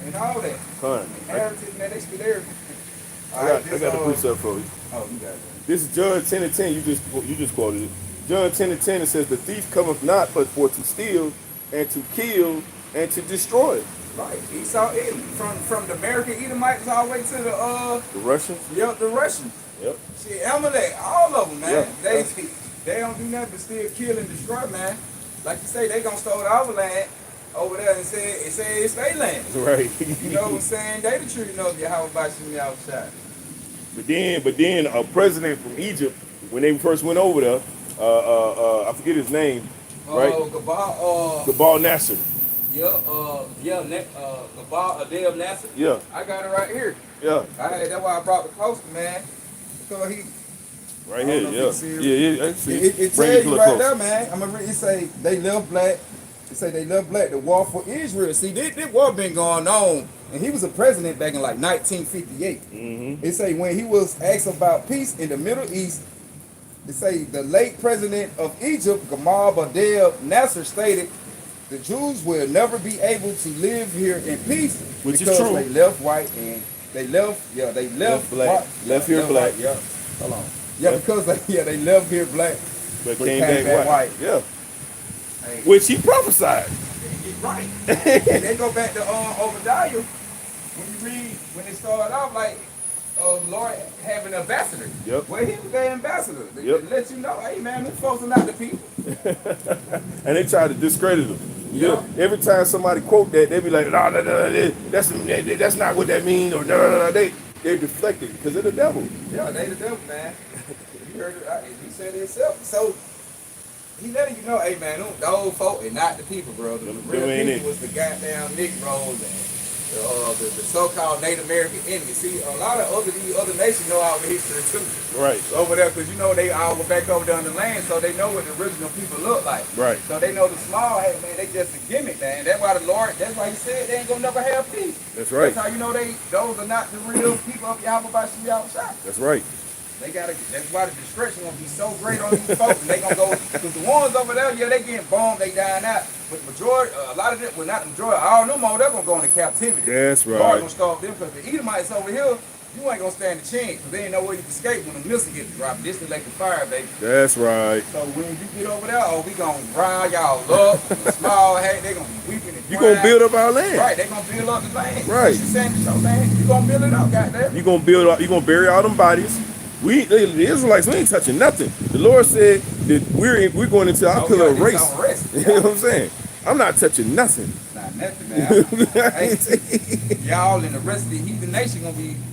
and all that. Fine. Heritage, man, they steal everything. I got the precept for you. Oh, you got it. This is John 10 and 10. You just quoted it. John 10 and 10, it says, the thief cometh not but for to steal and to kill and to destroy. Right. Esau, from the American Edomites all the way to The Russians? Yep, the Russians. Yep. Shit, Amalek, all of them, man. Yeah. They don't do nothing but still kill and destroy, man. Like you say, they gonna stole our land over there and say it's their land. Right. You know what I'm saying? They the children of Yahweh Bashim Yahushua. But then a president from Egypt, when they first went over there, I forget his name, right? Gabal Nasser. Gabal Adel Nasser. Yeah. I got it right here. Yeah. That's why I brought the poster, man. Because he. Right here, yeah. I see It tells you right there, man. I'm gonna read. It say they love black. It say they love black. The war for Israel. See, this war been going on, and he was a president back in like 1958. Mm-hmm. It say when he was asked about peace in the Middle East, they say the late president of Egypt, Gamal Abdel Nasser, stated the Jews will never be able to live here in peace Which because is true. they left white and they left black. white. Left here black. White, yeah. Hold on. Yeah, because they left here black, but came back white. Yeah. Hey. Which he prophesied. Right. And they go back to Obadiah. When they started off, like Lord having an ambassador. Yep. Well, he was their ambassador. Yep. To let you know, hey man, them folks are not the people. And they try to discredit him. Yeah. Every time somebody quote that, they be like, no, that's not what that means, or no. They're deflected because they're the devil. Yeah, they the devil, man. You heard it. He said it himself. So he letting you know, hey man, the old folk and not the people, bro. The real people was the goddamn Negroes and the so-called Native American Indians. See, a lot of these other nations know our history too. Right. Over there, because you know they all were back over there on the land, so they know what the original people look like. Right. So they know the small, hey man, they just a gimmick, man. That's why the Lord, that's why he said they ain't gonna never have peace. That's right. That's how you know those are not the real people of Yahweh by outside. That's right. That's why the destruction gonna be so great on these folks. And they gonna go, because the ones over there, yeah, they getting bombed, they dying out. But majority, a lot of them, well not the majority, all them over there gonna go into captivity. That's The Lord right. gonna starve them, because the Edomites over here, you ain't gonna stand a chance, because they ain't know where you can escape when the missile gets dropped. This is like the fire, baby. That's right. So when you get over there, we gonna rile y'all up. The small hat, they gonna be weeping and You crying. gonna build up our land. Right, they gonna build up the land. Right. You saying so, man, you gonna build it up, goddamn. You gonna build up. You gonna bury all them bodies. The Israelites, we ain't touching nothing. The Lord said that we're going into our pillar of race. You know what I'm saying? I'm not touching nothing. Not nothing, man. Hey, y'all and the rest of the heathen nation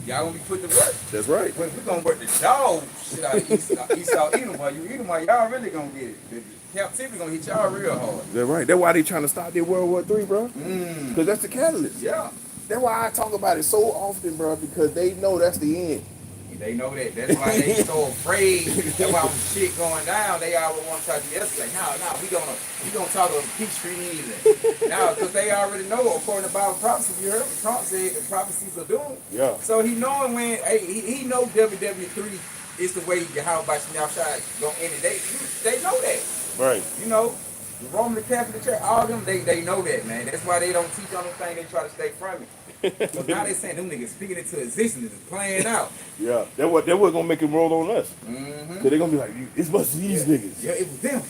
y'all gonna be put to work. That's right. We're gonna work the dog shit out of Esau Edom. While you Edom, y'all really gonna get it. The captivity gonna hit y'all real hard. That's right. That's why they trying to stop their World War III, bro. Because that's the catalyst. Yeah. That's why I talk about it so often, bro. Because they know that's the end. They know that. That's why they so afraid. That's why when shit going down, they always want to try to escalate. No, we gonna talk on Peachtree Island. Now, because they already know, according to Bible prophecy, you heard what Trump said, the prophecies are doomed. Yeah. So he knowing when, he know WW3 is the way Yahweh by Shemel gonna end it. They know that. Right. You know, the Roman Catholic Church, all of them, they know that, man. That's why they don't teach on them things. They try to stay from it. But now they saying them niggas speaking into existence is playing out. Yeah. That was gonna make it roll on us. Mm-hmm. So they gonna be like, it's must be these niggas. Yeah, it was them.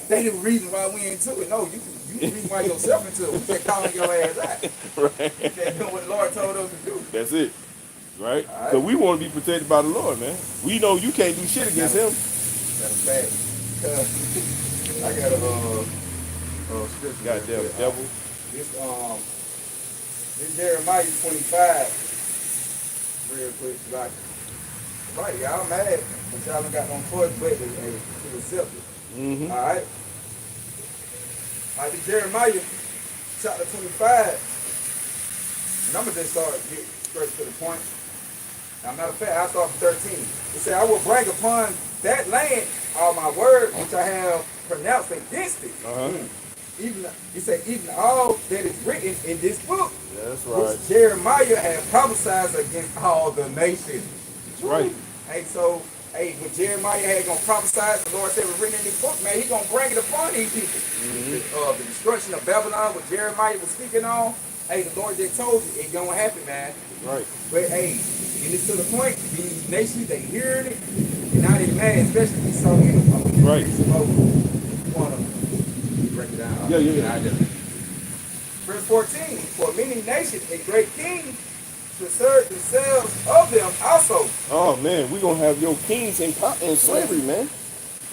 They the reason why we into it. No, you the reason why yourself into it. We just calling your ass out. Right. You just doing what the Lord told us to do. That's it. Right? All right. Because we want to be protected by the Lord, man. We know you can't do shit against him. That's a fact. I got a scripture. Goddamn devil. This Jeremiah 25, real quick, like, right, y'all mad, but y'all ain't got no choice but to accept it. Mm-hmm. All right? This Jeremiah chapter 25, and I'm going to just start get straight to the point. Now, matter of fact, I'll start from 13. It said, I will bring upon that land all my words which I have pronounced against it. Even all that is written in this book. That's right. Which Jeremiah had prophesied against all the nations. That's right. Hey, so, when Jeremiah had gonna prophesy, the Lord said was written in this book, man, he gonna bring it upon these people. The destruction of Babylon, what Jeremiah was speaking on, the Lord just told you, it gonna happen, man. Right. But and it's to the point, these nations, they hearing it, and now they mad, especially if we saw it. Right. You wanna break it down? Yeah. Verse 14, for many nations and great kings should serve themselves of them also. Oh man, we gonna have your kings in slavery, man.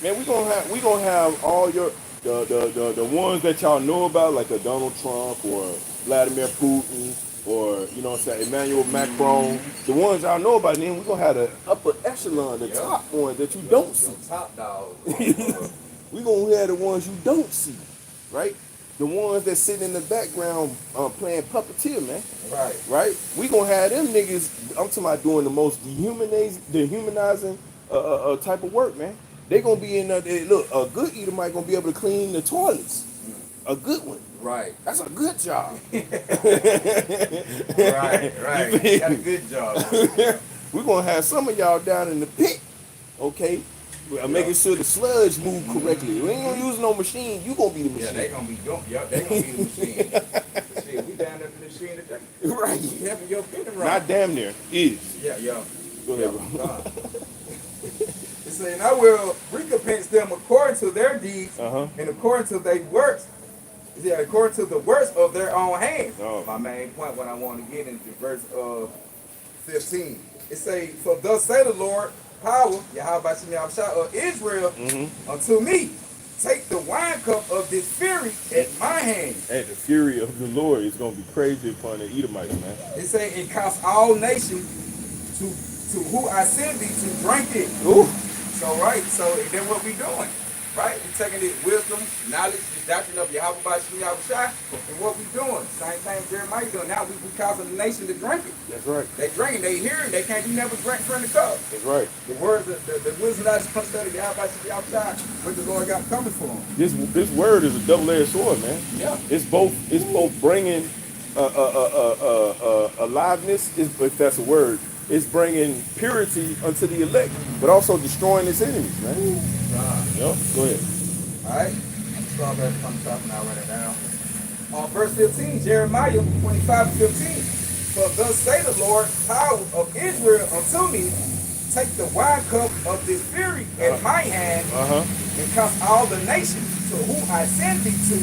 Man, we gonna have all your the ones that y'all know about, like a Donald Trump or Vladimir Putin or what I'm saying, Emmanuel Macron. The ones y'all know about, then we're gonna have the upper echelon, the top ones that you don't see. Top dog. We gonna have the ones you don't see, right? The ones that sit in the background playing puppeteer, man. Right. Right? We gonna have them niggas, I'm talking about doing the most dehumanizing type of work, man. They gonna be in there, look, a good Edomite gonna be able to clean the toilets. A good one. Right. That's a good job. Right. You got a good job. We're gonna have some of y'all down in the pit, okay? Making sure the sludge move correctly. We ain't gonna use no machine. You gonna be the machine. Yeah, they gonna be the machine. Shit, we down there for the machine today. Right. You having your opinion right. Not damn near. Is. Yeah. Go ahead, bro. It say, and I will recompense them according to their deeds and according to their works. Yeah, according to the works of their own hands. Oh. My main point, what I want to get into verse 15. It say, for thus say the Lord, power, Yahweh of Israel, unto me. Take the wine cup of this fury at my hand. Hey, the fury of the Lord is gonna be crazy upon the Edomites, man. It say, and cause all nations to who I send thee to drink it. Ooh. So then what we doing? Right? We taking this wisdom, knowledge, this doctrine of Yahweh by Shai, and what we doing? Same thing Jeremiah doing. Now we causing the nation to drink it. That's right. They drinking, they hearing, they can't be never drink from the cup. That's right. The words, the wisdom that is punched out of Yahweh by Shai, what the Lord got coming for them. This word is a double-edged sword, man. Yeah. It's both bringing aliveness, if that's a word. It's bringing purity unto the elect, but also destroying its enemies, man. Yep. Go ahead. All right. I'm start back from the top and I'll write it down. On verse 15, Jeremiah 25 and 15. For thus say the Lord, power of Israel unto me, take the wine cup of this fury in my hand, and cause all the nations to whom I send thee to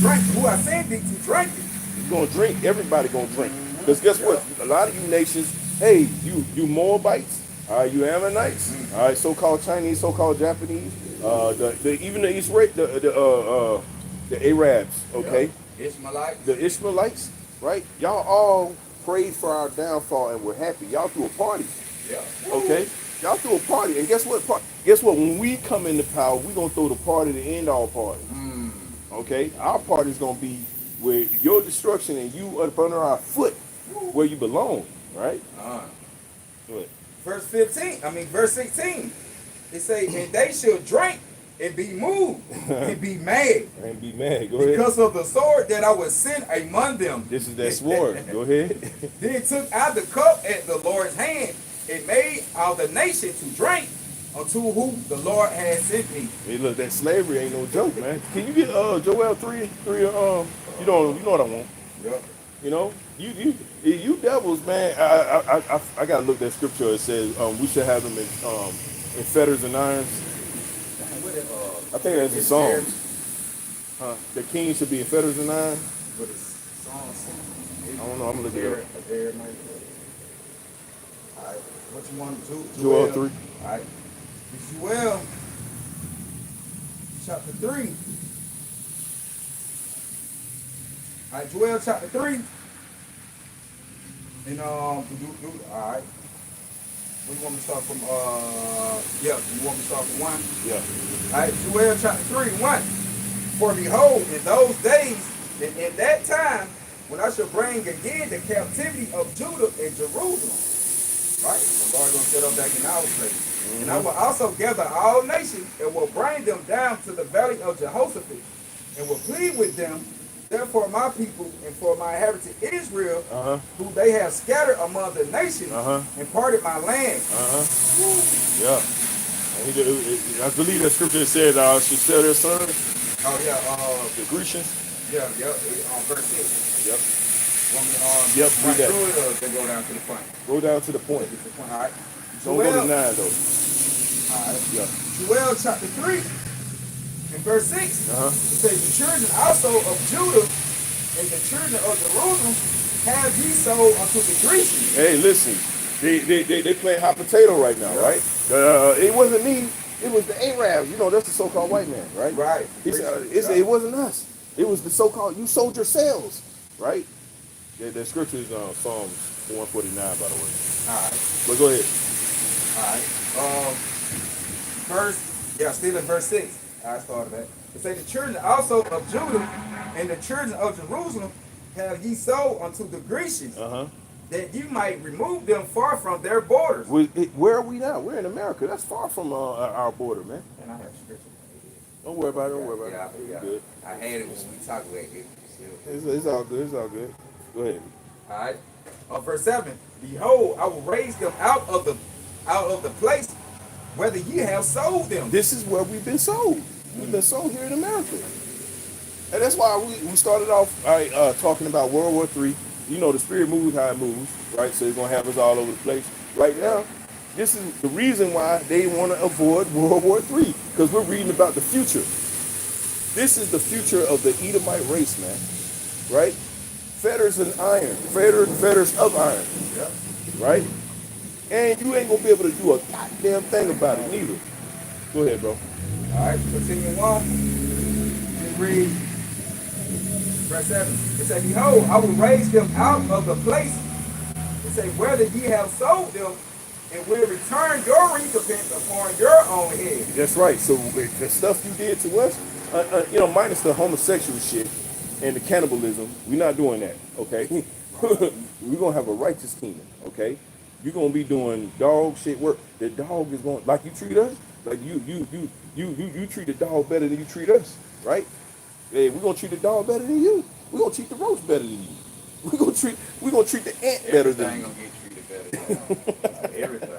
drink, who I send thee to drink it. You're gonna drink. Everybody gonna drink. Because guess what? A lot of you nations, hey, you Moabites, you Ammonites, all right, so-called Chinese, so-called Japanese, even the Israel, the Arabs, okay, Ishmaelites. the Ishmaelites, right? Y'all all prayed for our downfall and we're happy. Y'all threw a party, okay? Y'all threw a party, and guess what? Guess what? When we come into power, we gonna throw the party to end all parties. Okay, our party's gonna be with your destruction and you up under our foot, where you belong, right? What? Verse 16. It say, and they shall drink and be moved and be mad. And be mad. Go ahead. Because of the sword that I will send among them. This is that sword. Go ahead. Then took out the cup at the Lord's hand and made all the nation to drink unto whom the Lord had sent me. Hey, look, that slavery ain't no joke, man. Can you get Joel 3 you know what I want? Yep. You know, you devils, man. I gotta look that scripture. It says we should have them in fetters and irons. I think that's in Psalms. The king should be in fetters and irons. But it's Psalms. I don't know. I'm gonna look it up. Alright, what you want to do? Joel 3. Alright. Joel chapter 3. Alright, Joel chapter 3. And alright. What do you want me to start from? You want me to start from 1? Yeah. Alright, Joel chapter 3, 1. For behold, in those days, and in that time, when I shall bring again the captivity of Judah and Jerusalem, right? The Lord gonna set up back in our place. And I will also gather all nations and will bring them down to the valley of Jehoshaphat, and will plead with them. Therefore, my people and for my inheritance Israel, who they have scattered among the nations, and parted my land. Yeah. And I believe that scripture said should sell their sons. Oh yeah. The Grecians. Yeah. On verse 6. Yep. Yep. Read that. Through it, or they go down to the point. Go down to the point. All right. Don't go to 9 though. All right. Yeah. Joel chapter 3 and verse 6. It says, the children also of Judah and the children of Jerusalem have ye sold unto the Grecians. Hey, listen. They playing hot potato right now, right? It wasn't me. It was the Arabs. You know, that's the so-called white man, right? Right. It wasn't us. It was the so-called, you sold yourselves, right? That scripture is Psalms 149, by the way. All right. But go ahead. All right. Still in verse 6. I started that. It says, the children also of Judah and the children of Jerusalem have ye sold unto the Grecians, that you might remove them far from their borders. Where are we now? We're in America. That's far from our border, man. And I have scripture. Don't worry about it. Yeah. Good. I had it when we talked about it. It's all good. It's all good. Go ahead. All right. Verse 7. Behold, I will raise them out of the place whether ye have sold them. This is where we've been sold. We've been sold here in America. And that's why we started off talking about World War III. You know, the spirit moves how it moves, right? So it's going to have us all over the place. Right now, this is the reason why they want to avoid World War III, because we're reading about the future. This is the future of the Edomite race, man, right? Fetters and iron, fetters of iron, right? And you ain't going to be able to do a goddamn thing about it neither. Go ahead, bro. All right, continue on. And read verse 7. It says, behold, I will raise them out of the place. It says, whether ye have sold them, and will return your recompense upon your own head. That's right. So the stuff you did to us, minus the homosexual shit and the cannibalism, we're not doing that. Okay, we're gonna have a righteous kingdom. Okay, you're gonna be doing dog shit work. The dog is going like you treat us. Like you treat the dog better than you treat us, right? Hey, we're gonna treat the dog better than you. We're gonna treat the roast better than you. We're gonna treat the ant better than you. Everything gonna get treated better. Everything.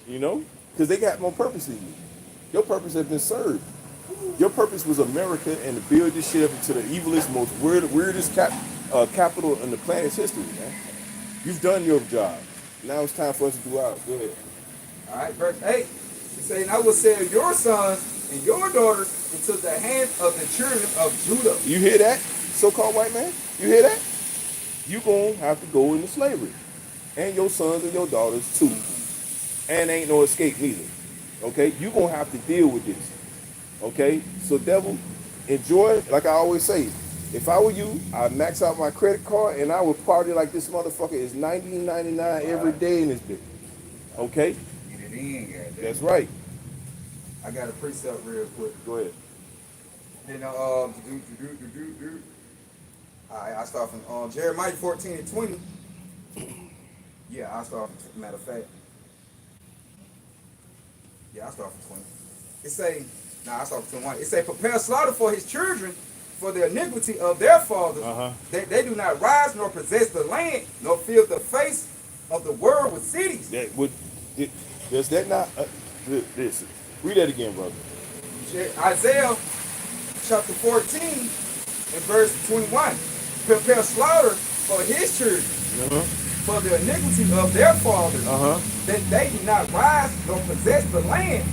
You know, because they got more purpose than you. Your purpose has been served. Your purpose was America and to build this shit up into the evilest, most weirdest capital in the planet's history, man. You've done your job. Now it's time for us to do ours. Go ahead. All right, verse 8. It says, and I will sell your sons and your daughters into the hands of the children of Judah. You hear that, so-called white man? You hear that? You gonna have to go into slavery. And your sons and your daughters too. And ain't no escape neither. Okay? You gonna have to deal with this. Okay? So devil, enjoy, like I always say, if I were you, I'd max out my credit card and I would party like this motherfucker is $19.99 every day in this bitch. Okay? Get it in, goddamn. That's right. I got a precept real quick. Go ahead. Then all right, I start from Jeremiah 14 and 20. Yeah, I start from, matter of fact. Yeah, I start from 20. It say, I start from 21. It say, prepare slaughter for his children for the iniquity of their fathers. They do not rise nor possess the land, nor fill the face of the world with cities. Does that not, listen, read that again, brother. Isaiah chapter 14 and verse 21. Prepare slaughter for his children, for the iniquity of their fathers, that they do not rise nor possess the land,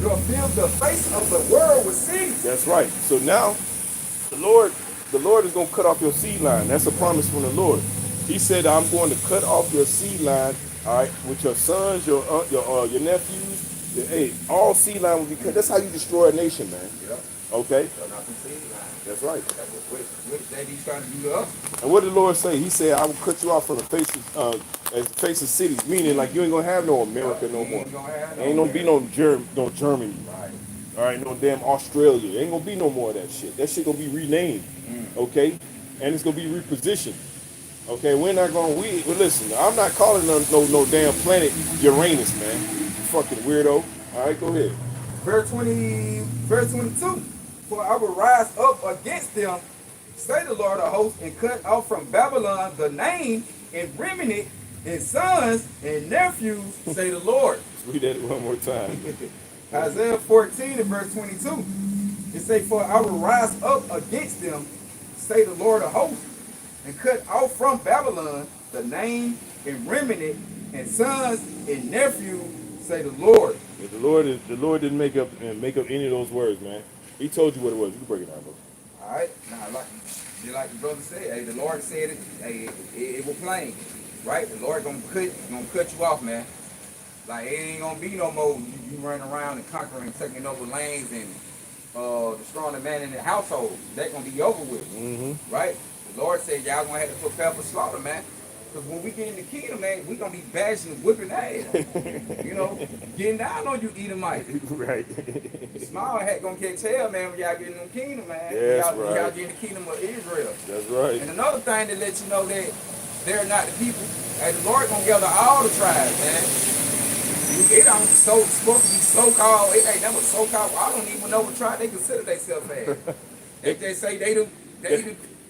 nor fill the face of the world with cities. That's right. So now, the Lord is going to cut off your seed line. That's a promise from the Lord. He said, I'm going to cut off your seed line, all right, with your sons, your nephews, all seed line will be cut. That's how you destroy a nation, man. Yep. Okay? Cut off the seed line. That's right. That's what they be trying to do to us. And what did the Lord say? He said, I will cut you off from the face of cities, meaning like you ain't going to have no America no more. Ain't gonna be no Germany. Right. All right, no damn Australia. Ain't gonna be no more of that shit. That shit gonna be renamed, okay? And it's gonna be repositioned, okay? We're not gonna well, listen. I'm not calling no damn planet Uranus, man. You fucking weirdo. All right, go ahead. Verse 22. For I will rise up against them, say the Lord of hosts, and cut off from Babylon the name and remnant and sons and nephews, say the Lord. Read that one more time. Isaiah 14 and verse 22. It say, for I will rise up against them, say the Lord of hosts, and cut off from Babylon the name and remnant and sons and nephews, say the Lord. Yeah, the Lord didn't make up any of those words, man. He told you what it was. You can break it down, bro. All right. Now, like the brother said, hey, the Lord said it. Hey, it was plain, right? The Lord gonna cut you off, man. Like it ain't gonna be no more you running around and conquering, taking over lanes and destroying the man in the household. That gonna be over with, right? The Lord said y'all gonna have to prepare for slaughter, man. Because when we get in the kingdom, man, we gonna be bashing and whipping ass. You know, getting down on you Edomite. Right. Small hat gonna catch hell, man, when y'all get in the kingdom, man. Yes, y'all right. get in the kingdom of Israel. That's right. And another thing to let you know that they're not the people. Hey, the Lord gonna gather all the tribes, man. It ain't supposed to be so-called. It ain't never so-called. I don't even know what tribe they consider themselves as. They say they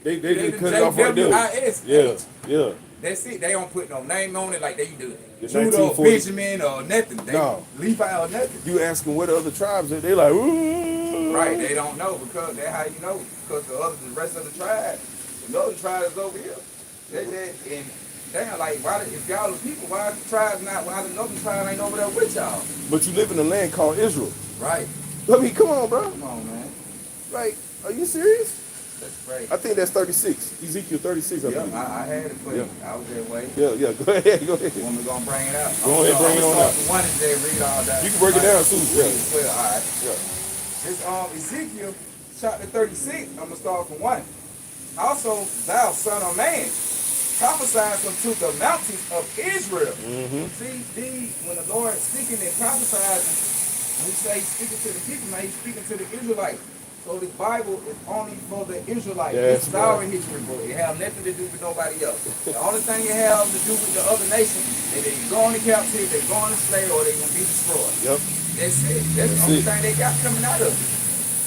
They cut it off right there. Yeah. That's it. They don't put no name on it like they do. The Judah or 1940 Benjamin or nothing. They Levi or nothing. You ask them what other tribes are, they like, ooh. Right, they don't know because that's how you know. Because the rest of the tribe, the other tribes over here. And damn, like, why if y'all the people, why the tribes not? Why the other tribe ain't over there with y'all? But you live in a land called Israel. Right. I mean, come on, bro. Come on, man. Like, are you serious? That's crazy. I think that's 36. Ezekiel 36. Yeah, I had it for you. I was that way. Yeah. Go ahead. When we gonna bring it out? Go ahead, bring it on out. One is there, read all that. You can break it down too. Yeah. Well, all right. Yeah. It's Ezekiel chapter 36. I'm gonna start from 1. Also, thou son of man, prophesies unto the mountains of Israel. See, when the Lord is speaking and prophesying, when he say speaking to the people, man, he's speaking to the Israelites. So the Bible is only for the Israelites. That's It's our history book. It has nothing to do with nobody else. The only thing it has to do with the other nations, that they go into captivity, they go into slavery, or they gonna be destroyed. Yep. That's it. That's the only thing they got coming out of it.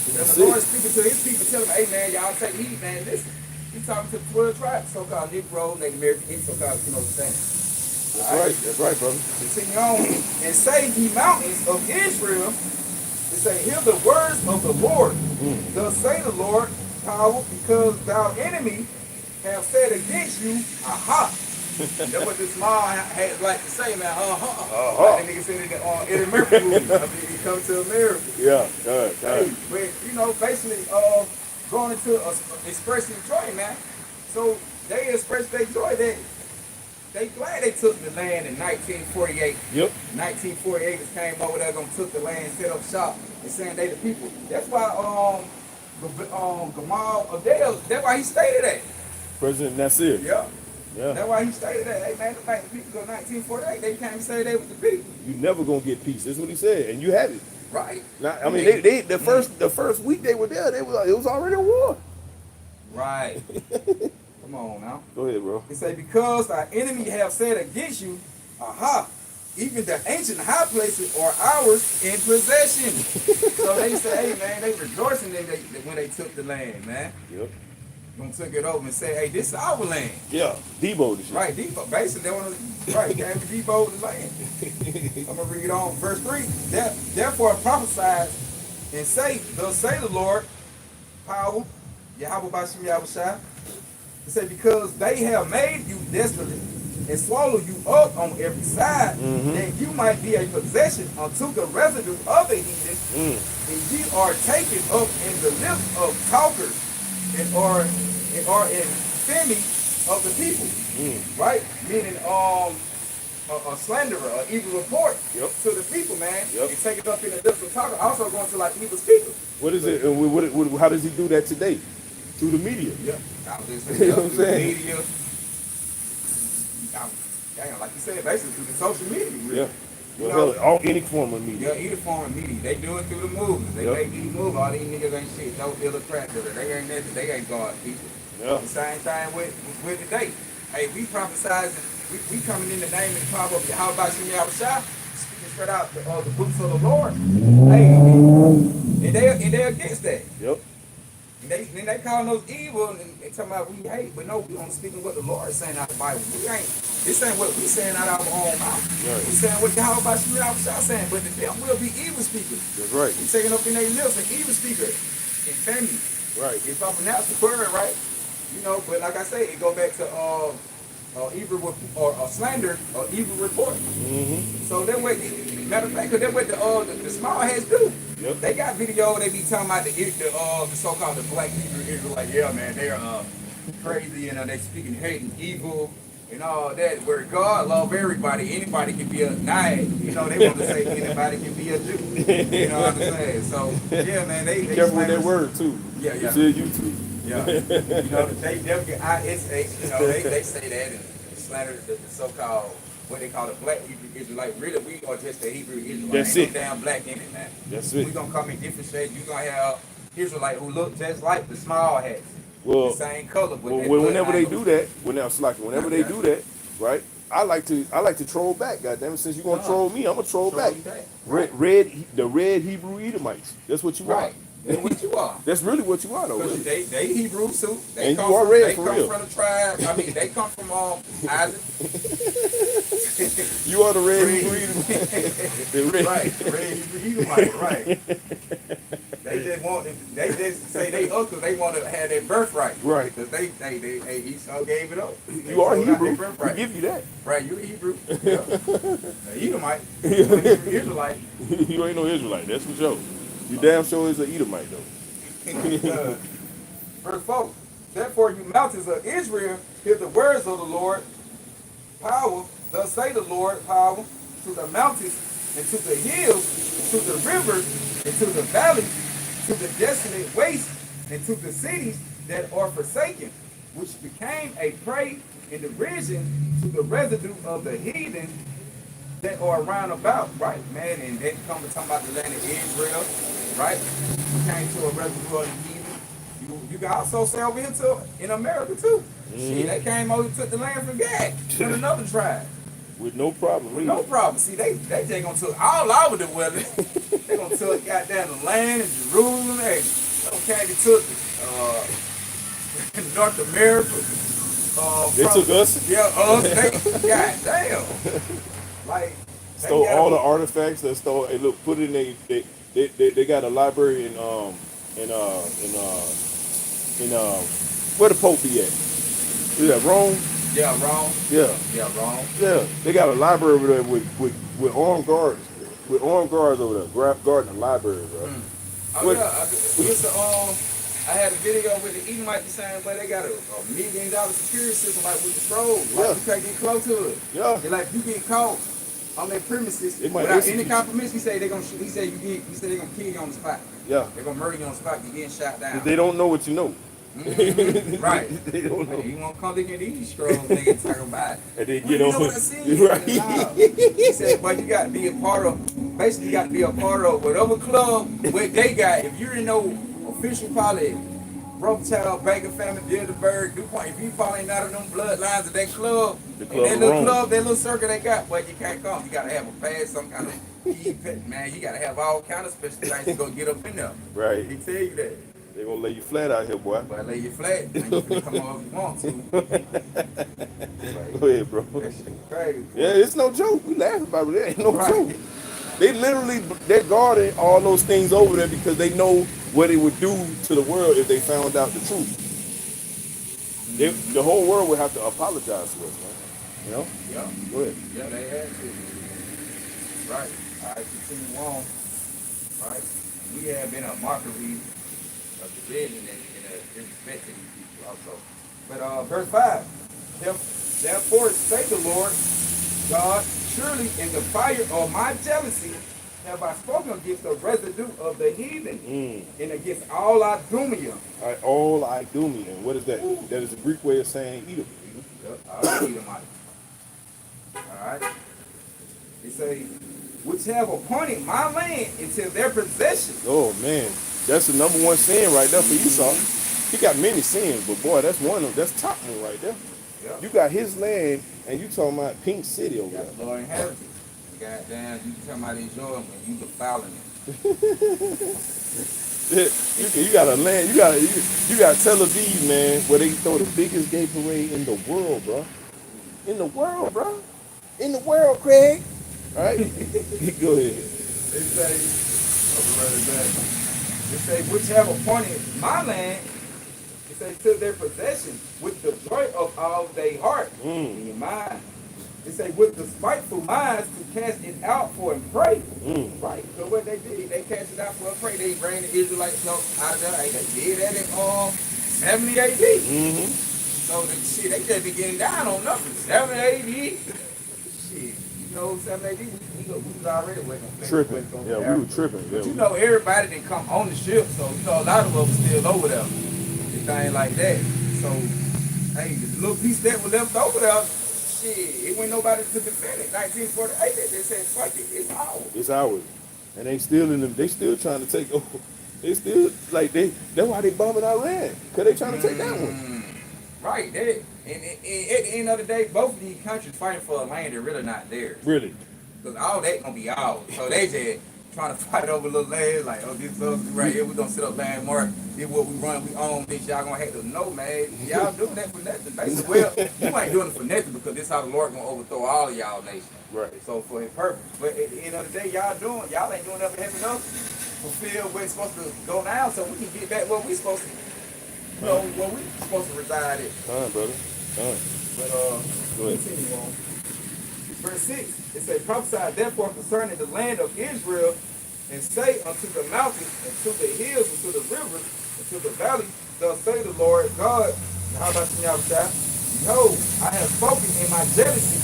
And the Lord is speaking to his people, telling them, hey man, y'all take heed, man. Listen. He's talking to the 12 tribes, so-called Negro, Native American, so-called, Spanish. That's right. That's right, brother. Continue on. And say, ye mountains of Israel, it say, hear the words of the Lord. Thus say the Lord, power, because thou enemy have said against you, aha. That's what this small had like to say, man. Like the nigga said in the Eddie Murphy movie. I mean, he come to America. Yeah, But, basically, going into expressing joy, man. So they express their joy that they glad they took the land in 1948. Yep. 1948ers came over there, gonna took the land, set up shop, and saying they the people. That's why Gamal Adele, that's why he stated that. President Nasir. Yeah. Yeah. That's why he stated that. Hey man, the people go 1948, they came and say they was the people. You never gonna get peace. That's what he said, and you had it. Right. Now, I mean, they the first week they were there, it was already a war. Right. Come on now. Go ahead, bro. He say, because our enemy have said against you, aha, even the ancient high places are ours in possession. So they say, hey man, they rejoicing when they took the land, man. Yep. Gonna took it over and say, hey, this is our land. Yeah, Debo the shit. Right, Debo. Basically, they want to, right, came to Debo the land. I'm going to read on verse 3. Therefore prophesy and say, thus say the Lord, power, Yahweh Bashim Yahushua. He said, because they have made you desolate and swallowed you up on every side, that you might be a possession unto the residue of the heathen, and ye are taken up in the lips of talkers, and are infamy of the people, right? Meaning a slanderer, an evil report to the people, man. And take it up in the lips of talkers. Also going to like evil speakers. What is it? How does he do that today? Through the media. Yeah. You know what I'm saying? Media. Like you said, basically through the social media. Really. Yeah. Well, any form of media. Yeah, any form of media. They do it through the movies. They make these movies. All these niggas ain't shit. No ill crap. They ain't nothing. They ain't God people. Yeah. The same thing with today. Hey, we prophesizing. We coming in the name and the power of Yahweh Bashim Yahushua, speaking straight out the books of the Lord. Hey, and they're against that. Yep. And they calling us evil and they talking about we hate, but no, we only speaking what the Lord is saying out the Bible. This ain't what we saying out of our own mouth. Right. We saying what Yahweh Bashim Yahushua saying, but them will be evil speakers. That's right. We taking up in their lips an evil speaker in family. Right. If I pronounce the word right, but like I say, it go back to evil or slander or evil report. So that way, matter of fact, because that's what the small heads do. Yep. They got video. They be talking about the so-called the black Hebrew Israelites. Yeah, man, they're crazy and they speaking hate and evil and all that. Where God love everybody. Anybody can be a Nayad. They want to say anybody can be a Jew. You know what I'm saying? So yeah, man, they careful with that word too. Yeah. It's in YouTube. Yeah, they definitely, they say that and slander the so-called, what they call the black Hebrew Israelite. Really, we are just the Hebrew Israelite. That's Ain't it. no damn black in it, man. That's it. We gonna come in different shades. You gonna have Israelite who look just like the small hats. Well, the same color. But whenever they do that, whenever they do that, right? I like to troll back. Goddamn it! Since you gonna troll me, I'm gonna troll back. The red Hebrew Edomites. That's what you are. That's what you are. That's really what you are, though. Really. They Hebrew too. And you are red for real. They come from the tribe. I mean, they come from Isaac. You are the red Hebrew Edomite. Right, red Hebrew Edomite. Right. They just say they uncle. They want to have their birthright. Right. Because they Esau gave it up. You are Hebrew. We give you that. Right. You Hebrew. Yeah. Edomite. Israelite. You ain't no Israelite. That's for sure. You damn sure is an Edomite, though. Verse 4. Therefore, you mountains of Israel, hear the words of the Lord. Power, thus say the Lord, power, to the mountains, and to the hills, and to the rivers, and to the valleys, to the desolate waste, and to the cities that are forsaken, which became a prey in derision to the residue of the heathen that are around about, right, man? And that come to talk about the land of Israel, right? You came to a residue of the heathen. You can also say over here to in America too. Shit, they came over and took the land from Gad, from another tribe. With no problem. With no problem. See, they just gonna took all over the weather. They gonna took goddamn the land in Jerusalem. They came and took North America. They took us. Yeah, they goddamn. Like Stole all the artifacts. They stole. Hey, look, put it in they got a library in where the Pope be at? Is that Rome? Yeah, Rome. Yeah. Yeah, Rome. Yeah. They got a library over there with armed guards. With armed guards over there, guarding the library, bro. Oh yeah, we used to I had a video with the Edomite the same way. They got a $1 million security system like with the scrolls. Like you can't get close to it. Yeah. They're like, you get caught on their premises without any confirmation. He said they're gonna shoot. He said they're gonna kill you on the spot. Yeah. They're gonna murder you on the spot. You're getting shot down. They don't know what you know. Right. They don't know. Hey, you won't come to get these scrolls, nigga, talk about it. And they Well, get you know on. what I see? Right. He said, but you got to be a part of, basically you got to be a part of whatever club what they got. If you're in no official probably Rothschild, Baker family, Bilderberg, DuPont, if you probably not in them bloodlines of that club, The and club that of little Rome. club, that little circle they got, but you can't come. You got to have a pass, some kind of key, man. You got to have all kind of special things to go get up in there. Right. He tell you that. They gonna lay you flat out here, boy. But lay you flat, and you can come over if you want to. Go ahead, bro. That shit crazy. Yeah, it's no joke. We laugh about it. It ain't no Right. joke. They're guarding all those things over there because they know what it would do to the world if they found out the truth. The whole world would have to apologize to us, man. You know? Yeah. Go ahead. Yeah, they had to. Right. All right, continue on. Right. We have been a mockery of division and disrespect to these people also. But verse 5. Therefore say the Lord God, surely in the fire of my jealousy have I spoken against the residue of the heathen and against all Idumea. All Idumean. What is that? That is a Greek way of saying Edom. All Edomite. All right. He say, which have appointed my land into their possession. Oh man, that's the number one sin right there for Esau. He got many sins, but boy, that's one of them. That's top one right there. Yeah. You got his land, and you talking about Pink City over there. Got Lord inheritance. Goddamn, you talking about it's yours when you defiling it. You got a land. You got Tel Aviv, man, where they throw the biggest gay parade in the world, bro. In the world, bro. In the world, Craig. All right. Go ahead. They say, they say, which have appointed my land, they say, to their possession with the joy of all their heart in your mind. They say, with the spiteful minds to cast it out for and pray. Right. So what they did, they cast it out for a pray. They bring the Israelites out of there. Hey, they did that in 70 AD. So the shit, they just be getting down on nothing. 70 AD. Shit. You know, 7 AD, we was already waiting on Tripping. Yeah, we were tripping. But you know, everybody didn't come on the ship, so you know, a lot of us was still over there. Anything like that. So, hey, the little piece that was left over there, shit, it wasn't nobody to defend it. 1948, they said, fuck it, it's ours. It's ours. And they still in them. They still trying to take over. They still that's why they bombing Iran. Cause they trying to take that one. Right. And at the end of the day, both of these countries fighting for a land that really not theirs. Really. Because all that gonna be ours. So they just trying to fight over little land, like, oh, this is us right here, we gonna sit up landmark, this what we run, we own this, y'all gonna have to know, man. Y'all doing that for nothing. Basically, well, you ain't doing it for nothing because this how the Lord gonna overthrow all of y'all nations. Right. So for his purpose. But at the end of the day, y'all ain't doing nothing helping us fulfill where it's supposed to go now so we can get back where we supposed to, you know, where we supposed to reside at. Fine, brother. Fine. But Go ahead. continue on. Verse 6, it says, prophesy therefore concerning the land of Israel, and say unto the mountains, and to the hills, and to the rivers, and to the valleys, thus say the Lord God, how about you now, child? Behold, I have spoken in my jealousy,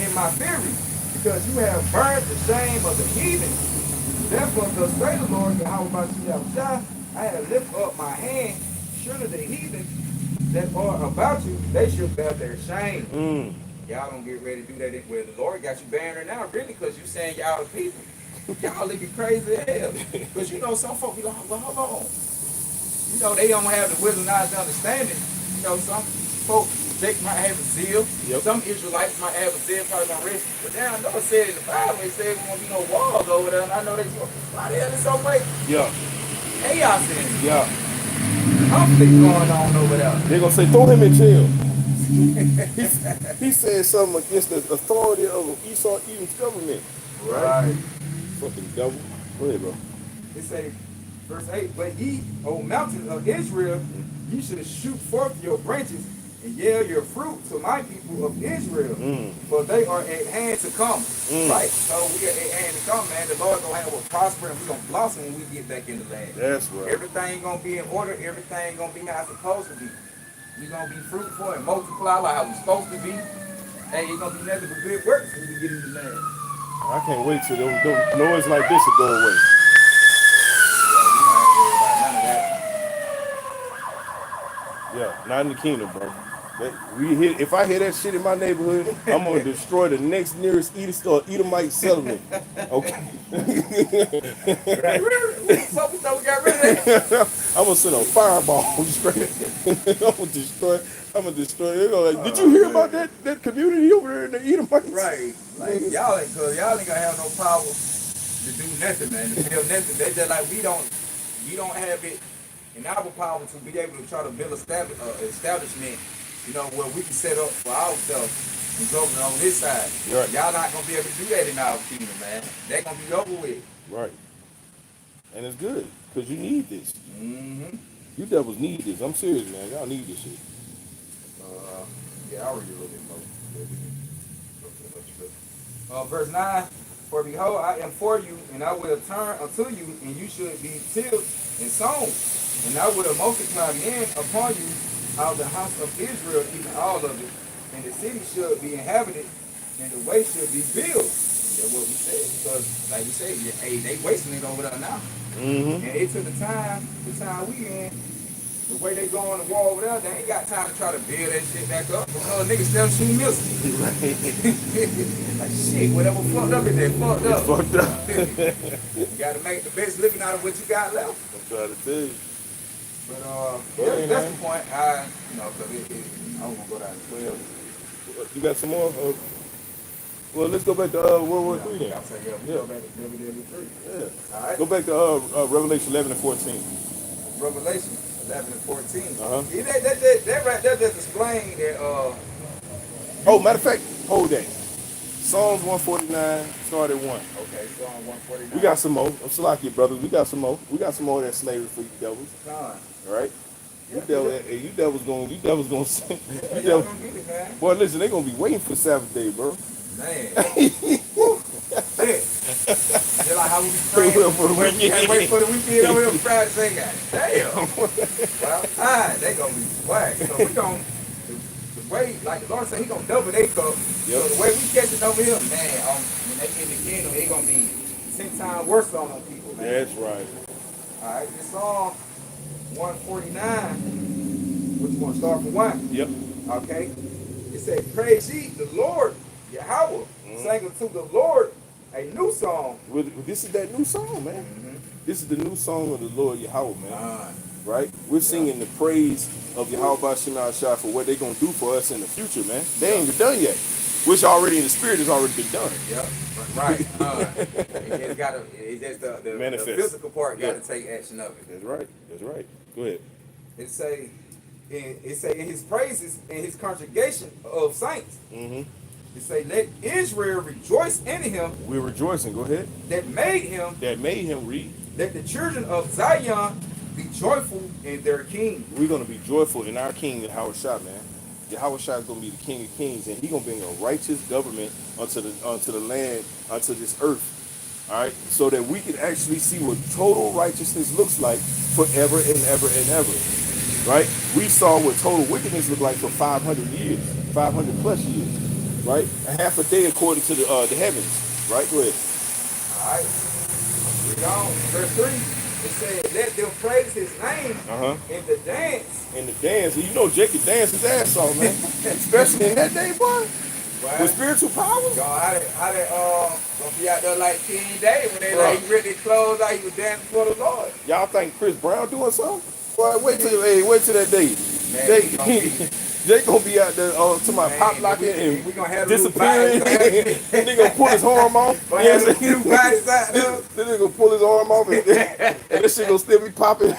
in my fury, because you have burned the shame of the heathen. Therefore, thus say the Lord, how about you now, child? I have lifted up my hand, surely the heathen that are about you, they should bear their shame. Mm. Y'all don't get ready to do that. Well, the Lord got you bearing her now, really, because you saying y'all the people. Y'all looking crazy as hell. Because you know, some folk be like, well, hold on. You know, they don't have the wisdom, knowledge, and understanding. You know, some folk, they might have a zeal. Yep. Some Israelites might have a zeal, probably gonna rest. But then I know it said in the Bible, it said there won't be no walls over there. And I know they go, why the hell is so much Yeah. chaos in it? Yeah. Conflict going on over there. They're gonna say throw him in jail. he said something against the authority of Esau Edom's government. Right. Fucking devil. Go ahead, bro. It say, verse 8, but ye, O mountains of Israel, ye should shoot forth your branches and yield your fruit to my people of Israel, for they are at hand to come. Right? So we are at hand to come, man. The Lord gonna have a prosper and we're gonna blossom when we get back in the land. That's right. Everything gonna be in order, everything gonna be how it's supposed to be. We're gonna be fruitful and multiply like how we're supposed to be. Hey, it's gonna be nothing but good works when we get in the land. I can't wait till those noise like this will go away. Yeah, not in the kingdom, bro. If I hear that shit in my neighborhood, I'm gonna destroy the next nearest Edomite settlement. Okay. So we thought we got rid of that. I'm gonna send a fireball straight. I'm gonna destroy. They're gonna like, did you hear about that community over there in the Edomites? Right. Like y'all ain't gonna have no power to do nothing, man. To build nothing. They just like we don't have it in our power to be able to try to build establishment, you know, where we can set up for ourselves and govern on this side. Right. Y'all not gonna be able to do that in our kingdom, man. They're gonna be over with. Right. And it's good, because you need this. Mm-hmm. You devils need this. I'm serious, man. Y'all need this shit. Yeah, I'll read a little bit more. Verse 9, for behold, I am for you, and I will turn unto you, and you should be tilled and sown. And I will multiply men upon you out of the house of Israel, even all of it. And the city should be inhabited, and the way should be built. That's what we said. Because, like we said, hey, they wasting it over there now. Mm-hmm. And it took the time we in, the way they go on the wall over there, they ain't got time to try to build that shit back up because niggas still shooting missiles. Like shit, whatever fucked up is that fucked up. Fucked up. You gotta make the best living out of what you got left. I'm trying to tell you. But that's the point. Cause I was gonna go down to 12. You got some more? Well, let's go back to World War III then. I'll say, we go back to WW3. Yeah. All right. Go back to Revelation 11 and 14. Revelation 11 and 14. Uh-huh. See, that right there just explain that. Oh, matter of fact, hold that. Psalms 149, start at 1. Okay, Psalm 149. We got some more. I'm Salakia, brothers. We got some more. We got some more of that slavery for you devils. Con. All right? Yeah, You devils gonna y'all gonna get it, man. Boy, listen, they gonna be waiting for Sabbath day, bro. Man. They're like how we be praying. Can't wait for the weekend over here Friday. Say, God damn. Well, they gonna be swag. So we gonna the way, like the Lord said, He gonna double their cup. So the way we catch it over here, man, when they get in the kingdom, it gonna be 10 times worse on them people, man. That's right. All right, this Psalm 149. Which one? Start from 1. Yep. Okay. It said, praise ye the Lord, Yahweh. Sang unto the Lord a new song. Well, this is that new song, man. This is the new song of the Lord Yahweh, man. Right? We're singing the praise of Yahweh B'Shem Shah for what they're going to do for us in the future, man. They ain't done yet. Which already in the spirit has already been done. Yep. Right. It's just the physical part got to take action of it. That's right. That's right. Go ahead. It say in his praises in his congregation of saints. Mm-hmm. It say, let Israel rejoice in him. We're rejoicing. Go ahead. That made him. Read. Let the children of Zion be joyful in their king. We're going to be joyful in our king, Yahweh Shah, man. Yahweh Shah is going to be the king of kings, and he's going to bring a righteous government onto the land, onto this earth. All right? So that we can actually see what total righteousness looks like forever and ever and ever. Right? We saw what total wickedness looked like for 500 years, 500 plus years. Right? A half a day according to the heavens. Right? Go ahead. All right. Read on. Verse 3. It said, let them praise his name in the dance. In the dance, and you know Jake could dance his ass off, man. Especially in that day, boy. Right? With spiritual powers. God, how they gonna be out there like King David when they like ripped their clothes out, he was dancing for the Lord. Y'all think Chris Brown doing something? Boy, wait till that day. Man, Jake gonna be out there to my pop locking and we gonna have disappearing. And they gonna pull his arm off. Then they gonna pull his arm off and this shit gonna still be popping.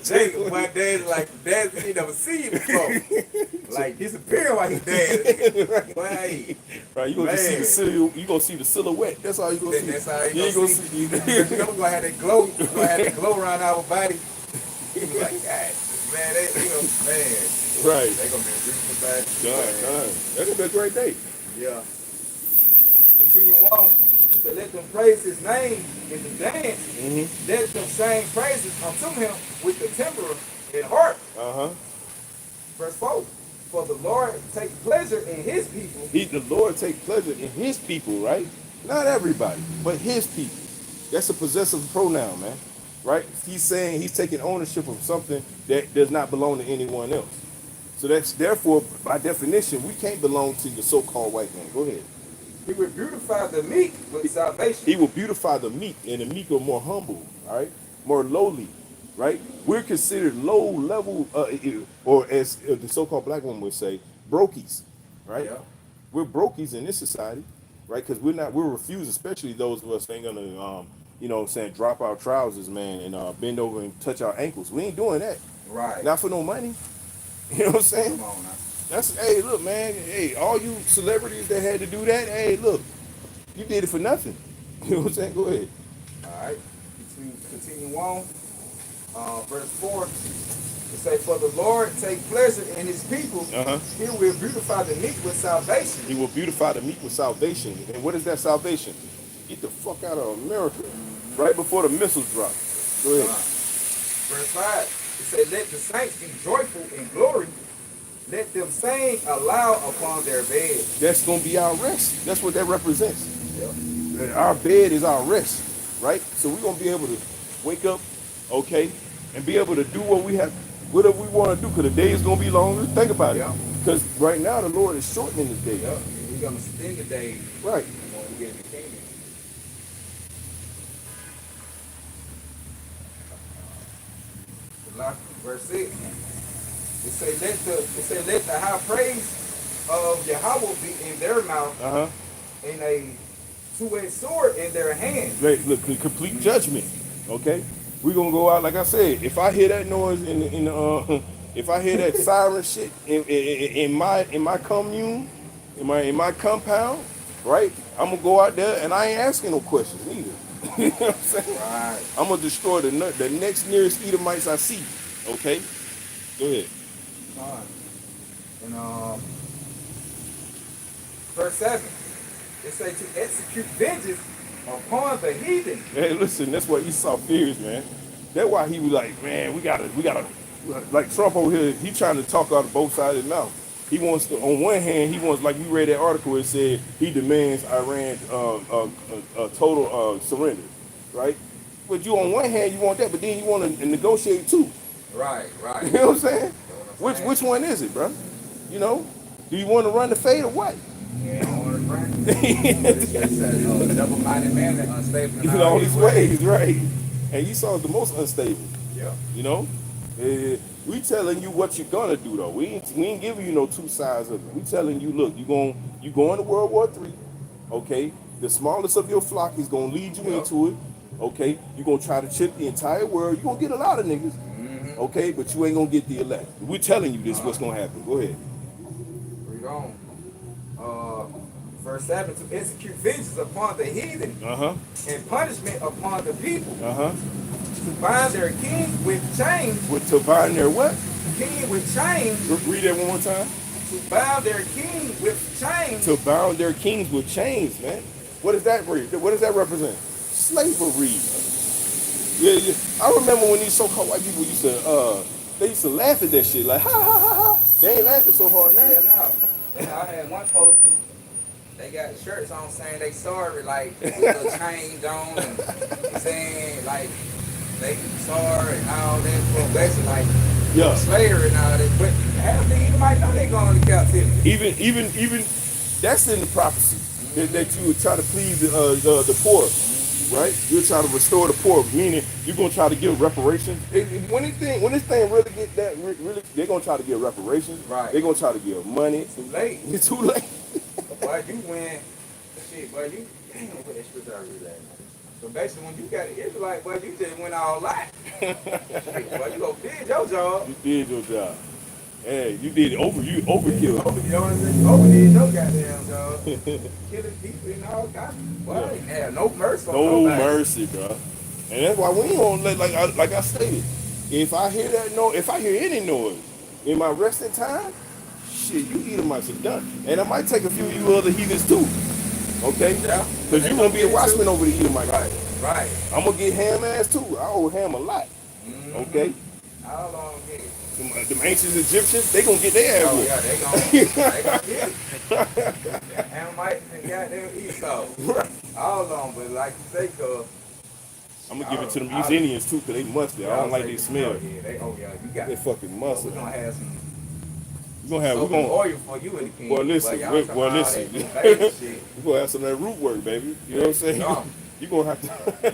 Jake one day like dancing he never seen you before. Like disappearing while he dancing. Right, you gonna see the silhouette. You gonna see the silhouette. That's all you gonna see. That's how you gonna see. You know we're gonna have that glow. We're gonna have that glow around our body. He was like, God, man, man. Right. They gonna be a beautiful bad. That's gonna be a great day. Yeah. Continue on. He said, let them praise his name in the dance. Let them sing praises unto him with the timbrel and harp. Verse 4. For the Lord take pleasure in his people. The Lord take pleasure in his people, right? Not everybody, but his people. That's a possessive pronoun, man. Right? He's saying he's taking ownership of something that does not belong to anyone else. So that's therefore, by definition, we can't belong to the so-called white man. Go ahead. He will beautify the meek with salvation. He will beautify the meek, and the meek are more humble, all right? More lowly, right? We're considered low level, or as the so-called black woman would say, brokies, right? Yeah. We're brokies in this society, right? Because we're refused, especially those of us that ain't gonna, you know what I'm saying, drop our trousers, man, and bend over and touch our ankles. We ain't doing that. Right. Not for no money. You know what I'm saying? Come on now. Hey, look, man. Hey, all you celebrities that had to do that, hey, look, you did it for nothing. You know what I'm saying? Go ahead. All right. Continue on. Verse 4. It say, for the Lord take pleasure in his people. He will beautify the meek with salvation. He will beautify the meek with salvation. And what is that salvation? Get the fuck out of America. Right before the missiles drop. Go ahead. Verse 5. It said, let the saints be joyful in glory. Let them sing aloud upon their bed. That's going to be our rest. That's what that represents. Yep. Our bed is our rest, right? So we're going to be able to wake up, okay, and be able to do whatever we want to do, because the day is going to be longer. Think about it. Because right now the Lord is shortening the day. Yep. We're going to spend the day. Right. When we get in the kingdom. Verse 6. It say let the high praise of Yahweh be in their mouth, and a two-edged sword in their hand. Right, look, complete judgment. Okay, we're gonna go out like I said. If I hear that noise if I hear that siren shit in my commune, in my compound, right? I'm gonna go out there and I ain't asking no questions either. You know what I'm saying? Right. I'm gonna destroy the next nearest Edomites I see. Okay, go ahead. And verse 7, it say to execute vengeance upon the heathen. Hey, listen, that's what Esau fears, man. That's why he was like, man, we gotta, like Trump over here, he trying to talk out of both sides of his mouth. He wants to, on one hand, he wants, like we read that article where it said he demands Iran a total surrender, right? But you, on one hand, you want that, but then you want to negotiate too. Right. You know what I'm saying? Which one is it, bro? You know, do you want to run the fade or what? Yeah, I want to run. It's a double-minded man that unstable in all his ways, right? And Esau is the most unstable. Yeah. You know, we telling you what you're gonna do though. We ain't giving you no two sides of it. We telling you, look, you going to World War III. Okay, the smallest of your flock is gonna lead you into it. Okay, you're gonna try to chip the entire world. You're gonna get a lot of niggas. Okay, but you ain't gonna get the elect. We're telling you this what's gonna happen. Go ahead. Read on. Verse 7, to execute vengeance upon the heathen and punishment upon the people. To bind their king with chains. To bind their what? King with chains. Read that one more time. To bound their king with chains. To bound their kings with chains, man. What does that read? What does that represent? Slavery. Yeah. I remember when these so-called white people used to laugh at that shit, like ha ha ha ha. They ain't laughing so hard now. Yeah, no. I had one post They got shirts on saying they sorry, like with the change on and saying like they sorry and all that. For basically like Yeah. slavery and all that. But half the you might know they going to captivity. Even that's in the prophecy that you would try to please the poor, right? You'll try to restore the poor, meaning you're gonna try to give reparations. When this thing really get that really, they're gonna try to give reparations. Right. They're gonna try to give money. Too late. It's too late. Boy, you win. Shit, boy, you damn what that scripture I read that. So basically, when you got an Israelite, boy, you just went all out. Shit, boy, you go did your job. You did your job. Hey, you did overkill. You know what I'm saying? You overdid your goddamn job. Killing people and all kinds. Boy, I didn't have no mercy on No nobody. mercy, bro. And that's why we ain't gonna let, like I stated, if I hear that noise, if I hear any noise in my resting time, shit, you Edomites are done. And I might take a few of you other heathens too. Okay? Yeah. Because you're gonna be a watchman over the Edomite. Right. I'm gonna get ham ass too. I owe ham a lot. Okay? How long here? Them ancient Egyptians, they gonna get their ass Oh whooped. yeah, they gonna get it. Hamite and goddamn Esau. All on, but like you say, cause I'm gonna give it to them Uzenians too, because they musty. I don't like their smell. Oh yeah, you got They fucking musty. We're gonna have some We're gonna oil for you in the kingdom. Boy, listen, But y'all boy, talking about listen. all that baby shit. We're gonna have some of that root work, baby. You know what I'm saying? You're gonna have to You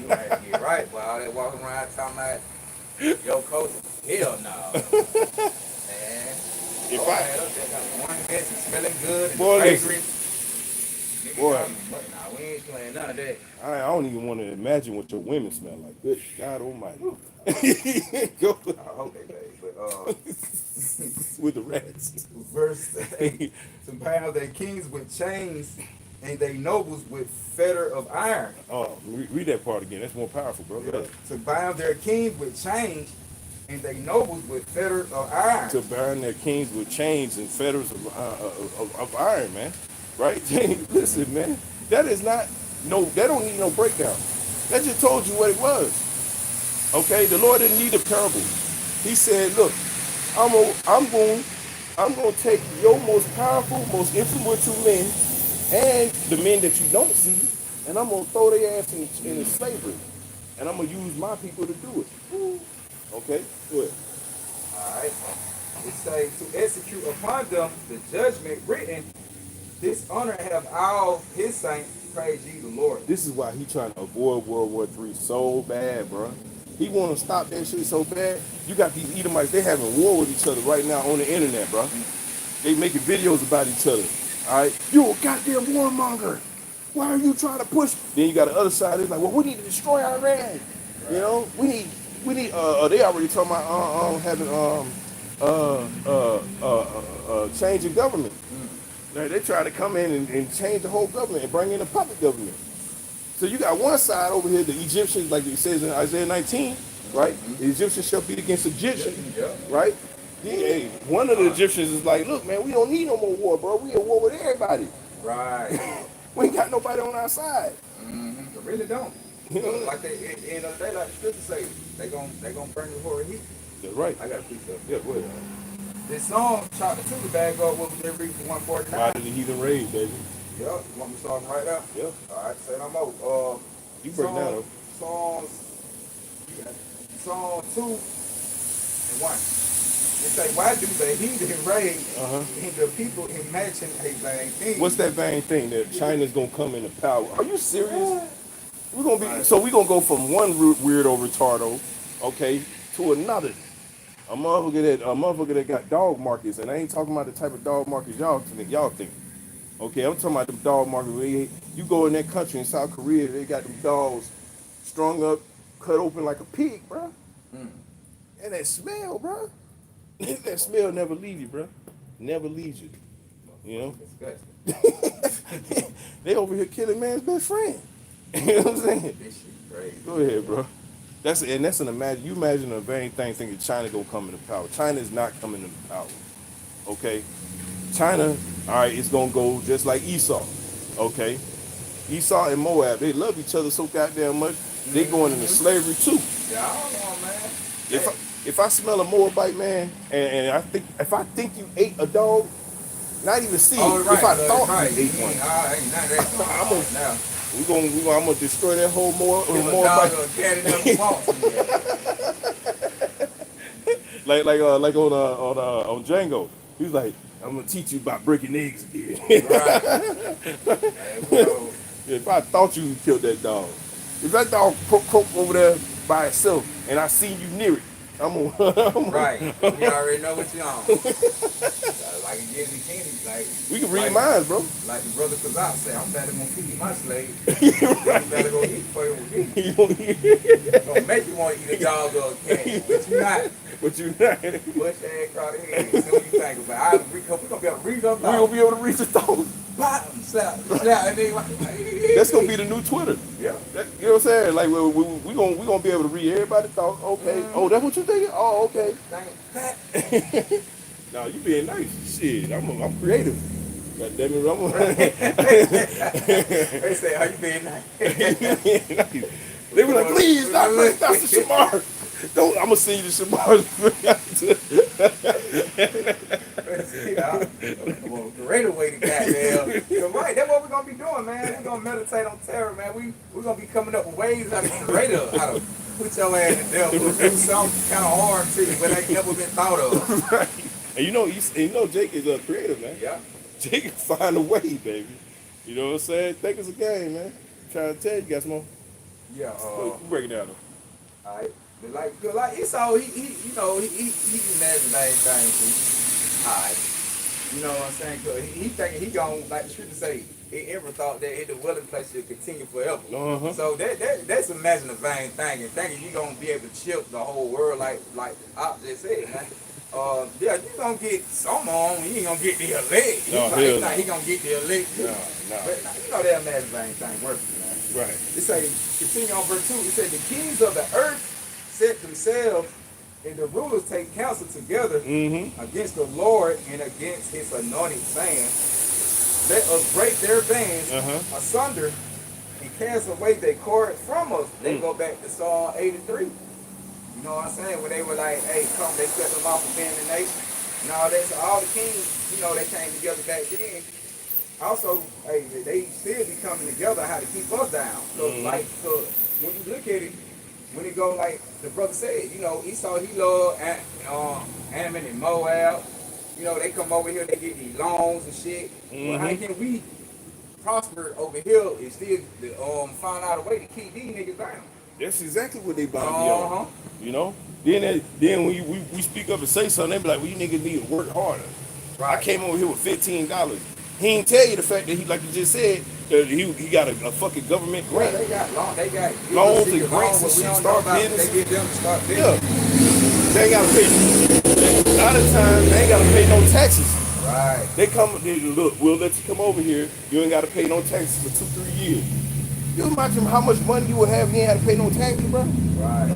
gonna have to get right, boy. All that walking around talking about your coach. Hell no. Man. If I One bitch is smelling good and Boy, listen. fragrant. Boy. Nah, we ain't playing none of that. I don't even want to imagine what your women smell like. Good God Almighty. Go I hope they pay, but with the rats. verse 8, to bound their kings with chains and their nobles with fetter of iron. Oh, read that part again. That's more powerful, bro. Go ahead. To bind their kings with chains and their nobles with fetter of iron. To bind their kings with chains and fetters of iron, man. Right? Listen, man. That is not that don't need no breakdown. That just told you what it was. Okay, the Lord didn't need a parable. He said, "Look, I'm going to take your most powerful, most influential men, and the men that you don't see, and I'm going to throw their ass in slavery, and I'm going to use my people to do it." Okay, go ahead. All right. It says to execute upon them the judgment written. This honor have all his saints. Praise ye the Lord. This is why he trying to avoid World War III so bad, bro. He want to stop that shit so bad. You got these Edomites, they having war with each other right now on the internet, bro. They making videos about each other. All right, you a goddamn warmonger. Why are you trying to push? Then you got the other side. It's like, well, we need to destroy Iran. Right. You know, we need. They already talking about having changing government. They try to come in and change the whole government and bring in a puppet government. So you got one side over here, the Egyptians, like it says in Isaiah 19, right? The Egyptians shall beat against Egyptians, right? Hey, one of the Egyptians is like, look, man, we don't need no more war, bro. We at war with everybody. Right. We ain't got nobody on our side. Mm-hmm. They really don't. Like they like the scripture say, they gonna burn the horror heat. That's right. I got a piece of it. Yeah, go ahead. This song, chapter 2, the bag up what we read from 149. Why did the heathen rage, baby? Yep. You want me to start right now? Yep. All right, say no more. You break that up. Psalm 2 and 1. It say, why do the heathen rage and the people imagine a vain thing? What's that vain thing that China's gonna come into power? Are you serious? We're gonna go from one weirdo retardo, okay, to another. A motherfucker that got dog markets, and I ain't talking about the type of dog markets y'all think. Okay, I'm talking about the dog market where you go in that country in South Korea, they got them dogs strung up, cut open like a pig, bro. And that smell, bro. That smell never leave you, bro. Never leaves you. You know? They over here killing man's best friend. You know what I'm saying? This shit crazy. Go ahead, bro. That's an imagine. You imagine a vain thing thinking China gonna come into power. China is not coming into power. Okay, China, all right, it's gonna go just like Esau. Okay, Esau and Moab, they love each other so goddamn much. They going into slavery too. Yeah, I don't know, man. If I smell a Moabite man, and if I think you ate a dog, Not even see. Oh, right. If I So, thought right. he ate one, Ain't none of that going I'm gonna, on now. I'm gonna destroy that whole more If a more dog bite. or a cat in there who wants to, yeah. Like on Django. He was like, I'm gonna teach you about breaking eggs again. Right. Hey, well, If I thought you killed that dog, if that dog croak over there by itself and I see you near it, I'm gonna, right. We already know what you on. Like again, the Kenny, like we can read like, minds, bro. like the brother Kazak said, I'm better gonna feed my slave. You better go eat for it with me. You don't hear- Gonna make you want to eat a dog or a cat, but you not. but you not. Push your ass across the head. So what you think about it? We gonna be able to read them We gonna be able to reach the dog. bottom, slap, and then like, That's gonna be the new Twitter. yeah. You know what I'm saying? Like we gonna be able to read everybody's thoughts. Okay. Oh, that's what you thinking? Oh, okay. That. No, you being nice. Shit, I'm creative. God damn it, They say, how you being nice? They were like, please, Dr. Shamar. Don't, I'm gonna send you to Shamar. Well, greater way to goddamn. You're right. That's what we're gonna be doing, man. We're gonna meditate on terror, man. We're gonna be coming up with ways how to get greater, how to put your ass to death, or do something kind of hard to you that ain't never been thought of. Right. And you know Jake is a creative, man. Yeah. Jake can find a way, baby. You know what I'm saying? Think it's a game, man. Trying to tell you guys more. Yeah. Break it down though. All right. But like it's all he you know he imagine things. All right. You know what I'm saying? 'Cause he thinking he gon' like the scripture say. He ever thought that the dwelling place should continue forever. Uh-huh. So that's imagine a vain thing and thinking you gonna be able to chip the whole world like I just said, man. Yeah, you gonna get some on, you ain't gonna get the elect. No, He like he gonna get the elect. No. But you know that imagine vain thing working, man. Right. It say, continue on verse 2, it said, the kings of the earth set themselves, and the rulers take counsel together against the Lord and against his anointed, saying, let us break their bands asunder and cast away their cord from us. They go back to Psalm 83. You know what I'm saying? When they were like, hey, come, they cut them off from being the nation. And all that, so all the kings, you know, they came together back then. Also, hey, they still be coming together how to keep us down. So, so when you look at it, when it go like the brother said, you know, Esau, he loved Ammon and Moab. You know, they come over here, they get these loans and shit. Well, how can we prosper over here and still find out a way to keep these niggas down? That's exactly what they bound to be on. You know? Then when we speak up and say something, they be like, well, you niggas need to work harder. Right. I came over here with $15. He ain't tell you the fact that he, like you just said, that he got a fucking government grant. Yeah, they got loans and grants and shit, start business. They get them to start business. Yeah. They ain't gotta pay. A lot of times they ain't gotta pay no taxes. Right. They look, we'll let you come over here. You ain't gotta pay no taxes for 2-3 years. You imagine how much money you would have if you ain't had to pay no taxes, bro? Right.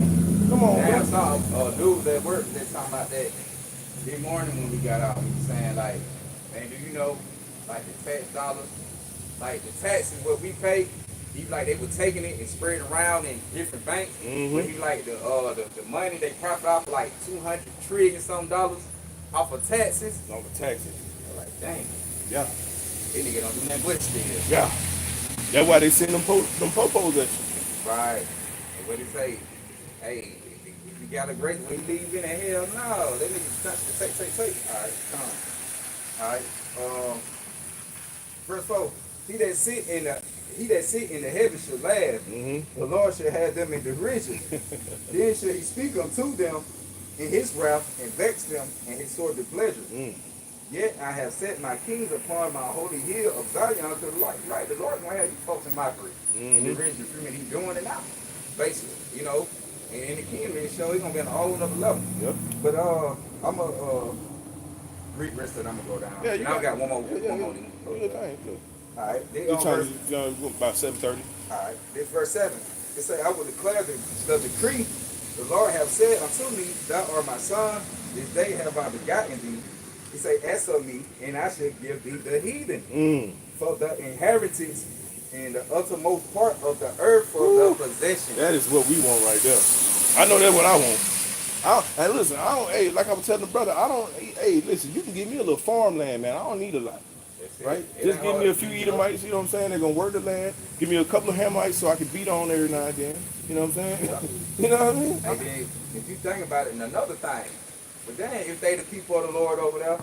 Come on, bro. I saw a dude at work that talking about that this morning when we got out. He was saying like, man, do you know, like the tax dollars, like the taxes what we pay, he like they were taking it and spreading around in different banks. But he like the money they profit off like $200 trillion something off of taxes. Off of taxes. I'm like, dang. Yeah. They nigga don't do nothing but steal. Yeah. That's why they send them popos at you. Right. And what they say, hey, if you got a great one, you leave in the hell no. They niggas take. All right, come. Verse 4. He that sit in the heavens shall laugh. The Lord shall have them in derision. Then shall he speak unto them in his wrath and vex them in his sore displeasure. Yet I have set my kings upon my holy hill of Zion to the Lord. Right, the Lord gonna have you folks in mockery. In derision, he's doing it now. Basically, you know. And in the kingdom show, he's gonna be on a whole another level. Yep. But I'm gonna read the rest of it. I'm gonna go down. Yeah, and I got one more. All right. About 7:30. All right. This verse 7. It say, I will declare the decree. The Lord have said unto me, thou art my son. This day have I begotten thee. He say, ask of me, and I shall give thee the heathen for the inheritance and the uttermost part of the earth for the possession. That is what we want right there. I know that's what I want. And listen, I don't. Hey, like I was telling the brother, I don't. Hey, listen, you can give me a little farmland, man. I don't need a lot. That's Right? it. It Just ain't give me hard a to few do, Edomites, you know what I'm saying? They're gonna work the land. Give me a couple of Hamites so I can beat on every now and then. You know what I'm saying? Yeah. You know what I mean? And then, if you think about it, and another thing, but then if they the people of the Lord over there,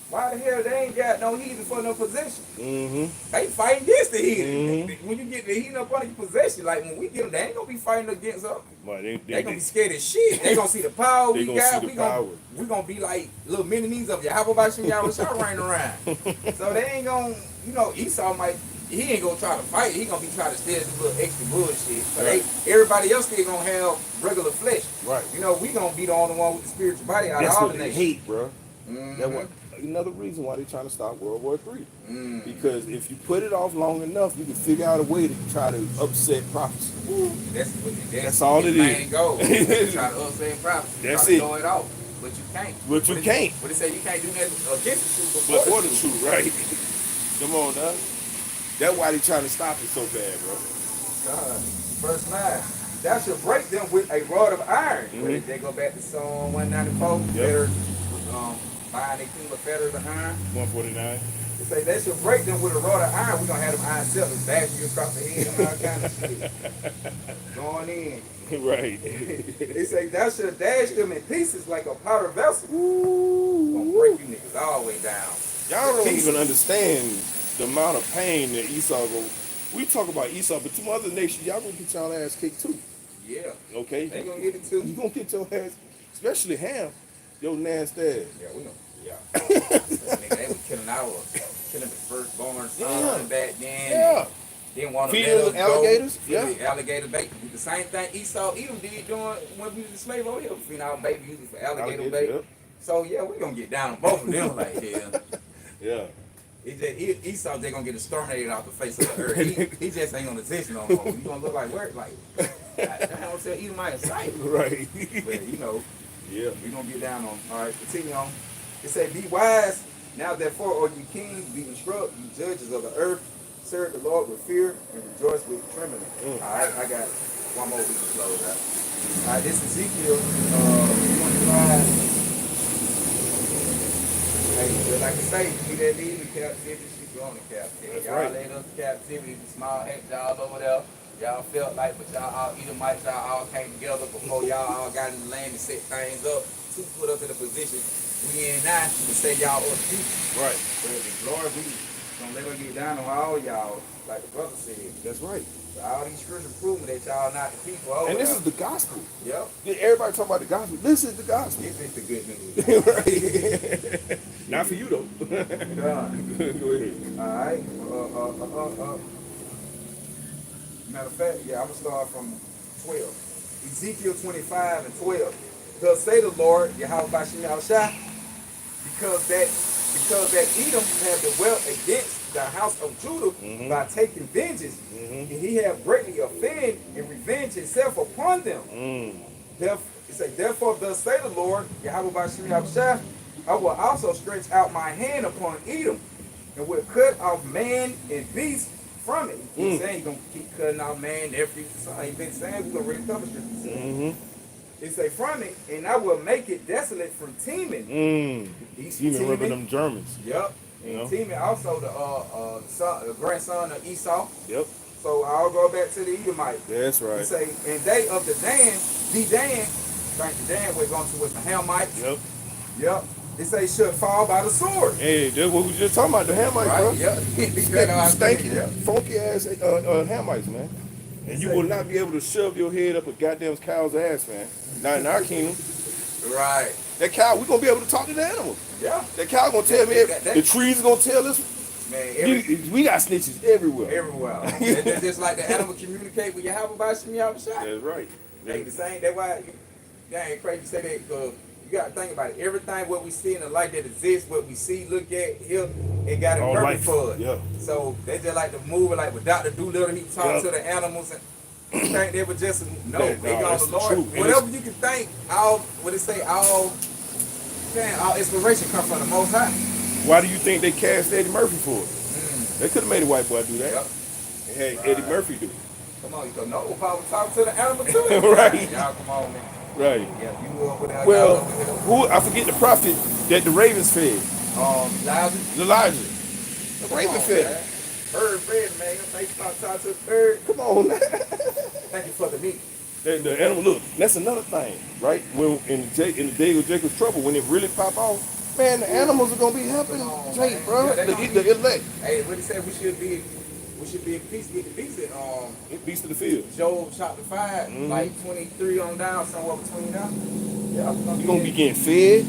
why the hell they ain't got no heathen for no possession? Mm-hmm. They fighting against the heathen. Mm-hmm. When you get the heathen up on your possession, like when we get them, they ain't gonna be fighting against us. Well, They gonna be scared as shit. They gonna see the power They we gonna got. see the power. We gonna be like little mini-me's of Yahabashim Yahushua running around. So they ain't gonna, Esau might, he ain't gonna try to fight. He gonna be trying to steal this little extra bullshit. So Right. everybody else still gonna have regular flesh. Right. We gonna be the only one with the spiritual body out That's of all what the they nations. hate, bro. Mhm. That's what, another reason why they're trying to stop World War III. Mm. Because if you put it off long enough, you can figure out a way to try to upset prophecy. That's all his it main is. goal. They try to upset prophecy. That's try to it. throw it off. But you can't. But you can't. But they say you can't do nothing against the truth But before for the truth, right? Come on, now. That's why they trying to stop it so bad, bro. Verse 9. Thou shalt break them with a rod of iron. Mhm. They go back to Psalm 194. Yep. Better, buying a king of fetter the iron. 149. They say they shall break them with a rod of iron. We're going to have them iron scepters bashing you across the head and all kind of shit. Going in. Right. They say thou shalt dash them in pieces like a powder vessel. Ooh. Gonna break you niggas all the way down. Y'all don't Pieces. even understand the amount of pain that Esau go. We talk about Esau, but some other nations, y'all gonna get y'all ass kicked too. Yeah. Okay? They gonna get it too. You gonna get your ass, especially Ham, your nasty ass. Yeah, we know. Yeah. Nigga, they was killing the firstborn son Yeah. back then. Yeah. Didn't want to Feeding let us the alligators? go. Yeah. Feeding the alligator bait. The same thing Esau Edom did during when we was a slave over here. Feeding our baby using for alligator bait. Yep. So yeah, we gonna get down on both of them like hell. Yeah. Esau just gonna get exterminated off the face of the earth. He just ain't gonna exist no more. You gonna look like where like I don't say Edomite sight. Right. But Yeah. we gonna get down on. All right, continue on. It say, be wise. Now therefore, O you kings, be instructed, you judges of the earth, serve the Lord with fear and rejoice with trembling. All right, I got one more we can close out. All right, this is Ezekiel 25. Hey, but like I say, you that lead in captivity, she going in captivity. That's Y'all right. laid up in captivity, the small heads y'all over there. Y'all felt like, but y'all all Edomites, y'all all came together before y'all all got in the land and set things up to put us in a position we in now to say y'all other people. Right. But the glory we don't let her get down on all y'all, like the brother said. That's right. So all these scriptures proving that y'all not the people over And this there. is the gospel. Yep. Everybody talk about the gospel. This is the gospel. This is the good news. Right. Not for you though. Done. Go ahead. Alright. Matter of fact, yeah, I'm gonna start from 12. Ezekiel 25 and 12. Thus say the Lord, Yahweh Bashim Yahushua, because that Edom have dwelt against the house of Judah by taking vengeance, and he have greatly offended and revenged himself upon them. Therefore, thus say the Lord, Yahweh Bashim Yahushua, I will also stretch out my hand upon Edom, and will cut off man and beast from it. He's saying he's going to keep cutting off man every son. He's been saying we're going to read a couple scriptures. He say from it, and I will make it desolate from Teman. Even ripping them Germans. Yep. And You know? Teman also the grandson of Esau. Yep. So I'll go back to the Edomite. That's He right. say, and they of the Dan, thank the Dan, we're going to with the Hamites. Yep. Yep. They say should fall by the sword. Hey, that's what we was just talking about, the Hamites, bro. Right? Yep. Stanky, funky ass Hamites, man. And you will not be able to shove your head up a goddamn cow's ass, man. Not in our kingdom. Right. That cow, we're gonna be able to talk to the animals. Yeah. That cow gonna tell me, the trees gonna tell us. Man, We got snitches everywhere. everywhere. It's just like the animal communicate with Yahweh Bashim Yahushua. That's right. They the same. That's why that ain't crazy to say that, because you got to think about it. Everything what we see in the light that exists, what we see, look at, hear, it got a All purpose life. for it. Yeah. So they just like the movie, like with Dr. Doolittle, he talked to the animals and you think they were just no. Yeah, They no, got that's the the Lord. truth. Whatever you can think, all what they say, all inspiration comes from the Most High. Why do you think they cast Eddie Murphy for it? They could have made a white boy do that. Yep. And had Eddie Murphy do it. Come on, you know, Paul talk to the animal too. Right. Y'all come on, man. Right. Yeah, you over there, y'all Well, over here. who I forget the prophet that the ravens fed. Elijah. Elijah. The Come raven on, fed him. man. Bird fed, man. Thanks for talking to the bird. Come on, man. Thank you for the meat. The animal, look, that's another thing, right? When in the day of Jacob's trouble, when it really pop off, man, the animals are gonna be helping Come on, Jake, man. bro. Yeah, they The, gonna the be. elect. Hey, what he said we should be in peace with the beast. It beast of the field. Job chapter 5, like 23 on down, somewhere between them. Yeah, You're gonna be getting fed.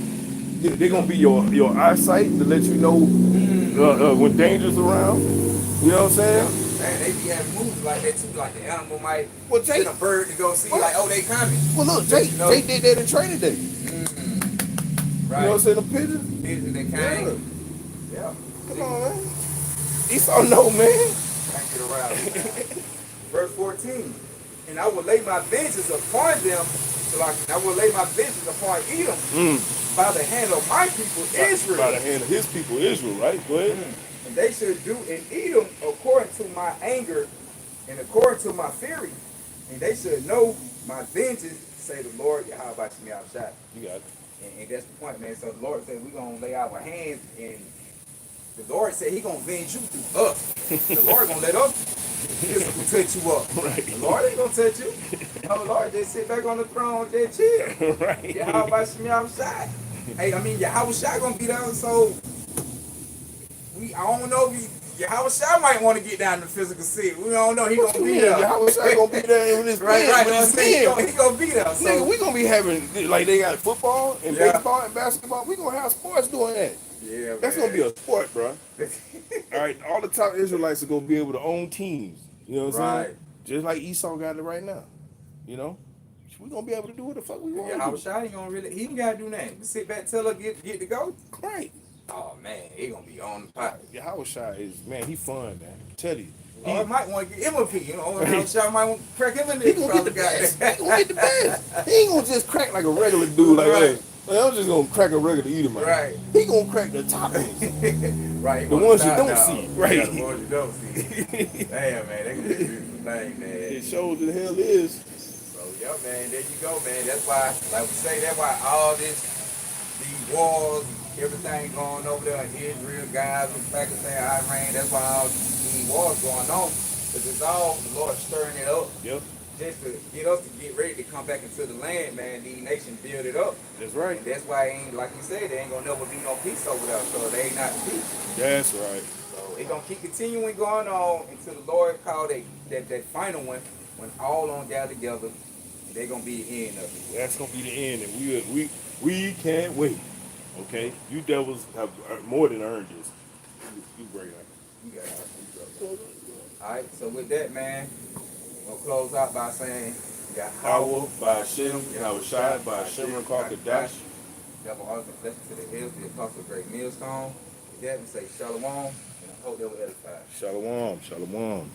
They're gonna be your eyesight to let you know when danger's around. You know what I'm Yeah, saying? man, they be having moves like that too. Like the animal might Well, send Jake. a bird to go see, Well, like, oh, they coming. well look, Let Jake, you know. Jake did that in training day. Right. You know what I'm saying? The pigeons. Is they Yeah. came. Yeah. Come on, man. Esau, no, man. Can't get around it, man. Verse 14. And I will lay my vengeance upon them, so like I will lay my vengeance upon Edom by the hand of my people Israel. By the hand of his people, Israel, right? Go ahead. And they should do in Edom according to my anger and according to my fury. And they should know my vengeance, say the Lord, Yahweh me outside. You got it. And that's the point, man. So the Lord said we're going to lay our hands, and the Lord said He going to venge you through us. The Lord going to let us physical touch you up. Right. The Lord ain't going to touch you. No, the Lord just sit back on the throne, just chill. Right. Yahweh me outside. Hey, I mean, Yahweh Shai going to be down, so I don't know if Yahweh Shai might want to get down to the physical seat. We don't know. He going to be there. Yahweh Shai gonna be there with his Right, men, right. with I'm his saying men. he gonna be there. So. Nigga, we gonna be having, like they got football and Yeah. baseball and basketball. We gonna have sports doing that. Yeah, That's man. gonna be a sport, bro. All right, all the top Israelites are gonna be able to own teams. You know what I'm Right. saying? Just like Esau got it right now. You know, we gonna be able to do what the fuck we want. Yahweh Shai ain't gonna really. He ain't gotta do nothing. Sit back, tell her get to go. Right. Oh man, he gonna be on the pot. Yahweh Shai is, man, he fun, man. Tell you. Or might want to get him a pick. You know, Yahweh Shai might want to crack him in He there. gonna get the best. He gonna get the best. He ain't gonna just crack like a regular dude like Right. that. I'm just gonna crack a regular Edomite. Right. He gonna crack the top ones. Right. The ones you don't see. Right. Yeah, the ones you don't see. Damn, man, they gonna be a beautiful thing, man. It shows the hell is. So yeah, man, there you go, man. That's why, like we say, that's why all these wars, everything going over there in Israel, guys with Pakistan, Iran, that's why all these wars going on. Because it's all the Lord stirring it up. Yep. Just to get us to get ready to come back into the land, man. These nations build it up. That's right. And that's why ain't, like you said, there ain't gonna never be no peace over there. So they ain't not peace. That's right. So it's gonna keep continuing going on until the Lord called that final one when all on down together. And they're gonna be the end of it. That's gonna be the end, and we can't wait. Okay, you devils have more than earned this. You great. You got it. Alright, so with that, man, we'll close out by saying, Yahweh by Hashem, Yahweh Shai by Hashem and Kadash. Devil always blessing to the hills, the apostle of great millstone. With that, we say shalom, and I hope they will edify. Shalom, shalom.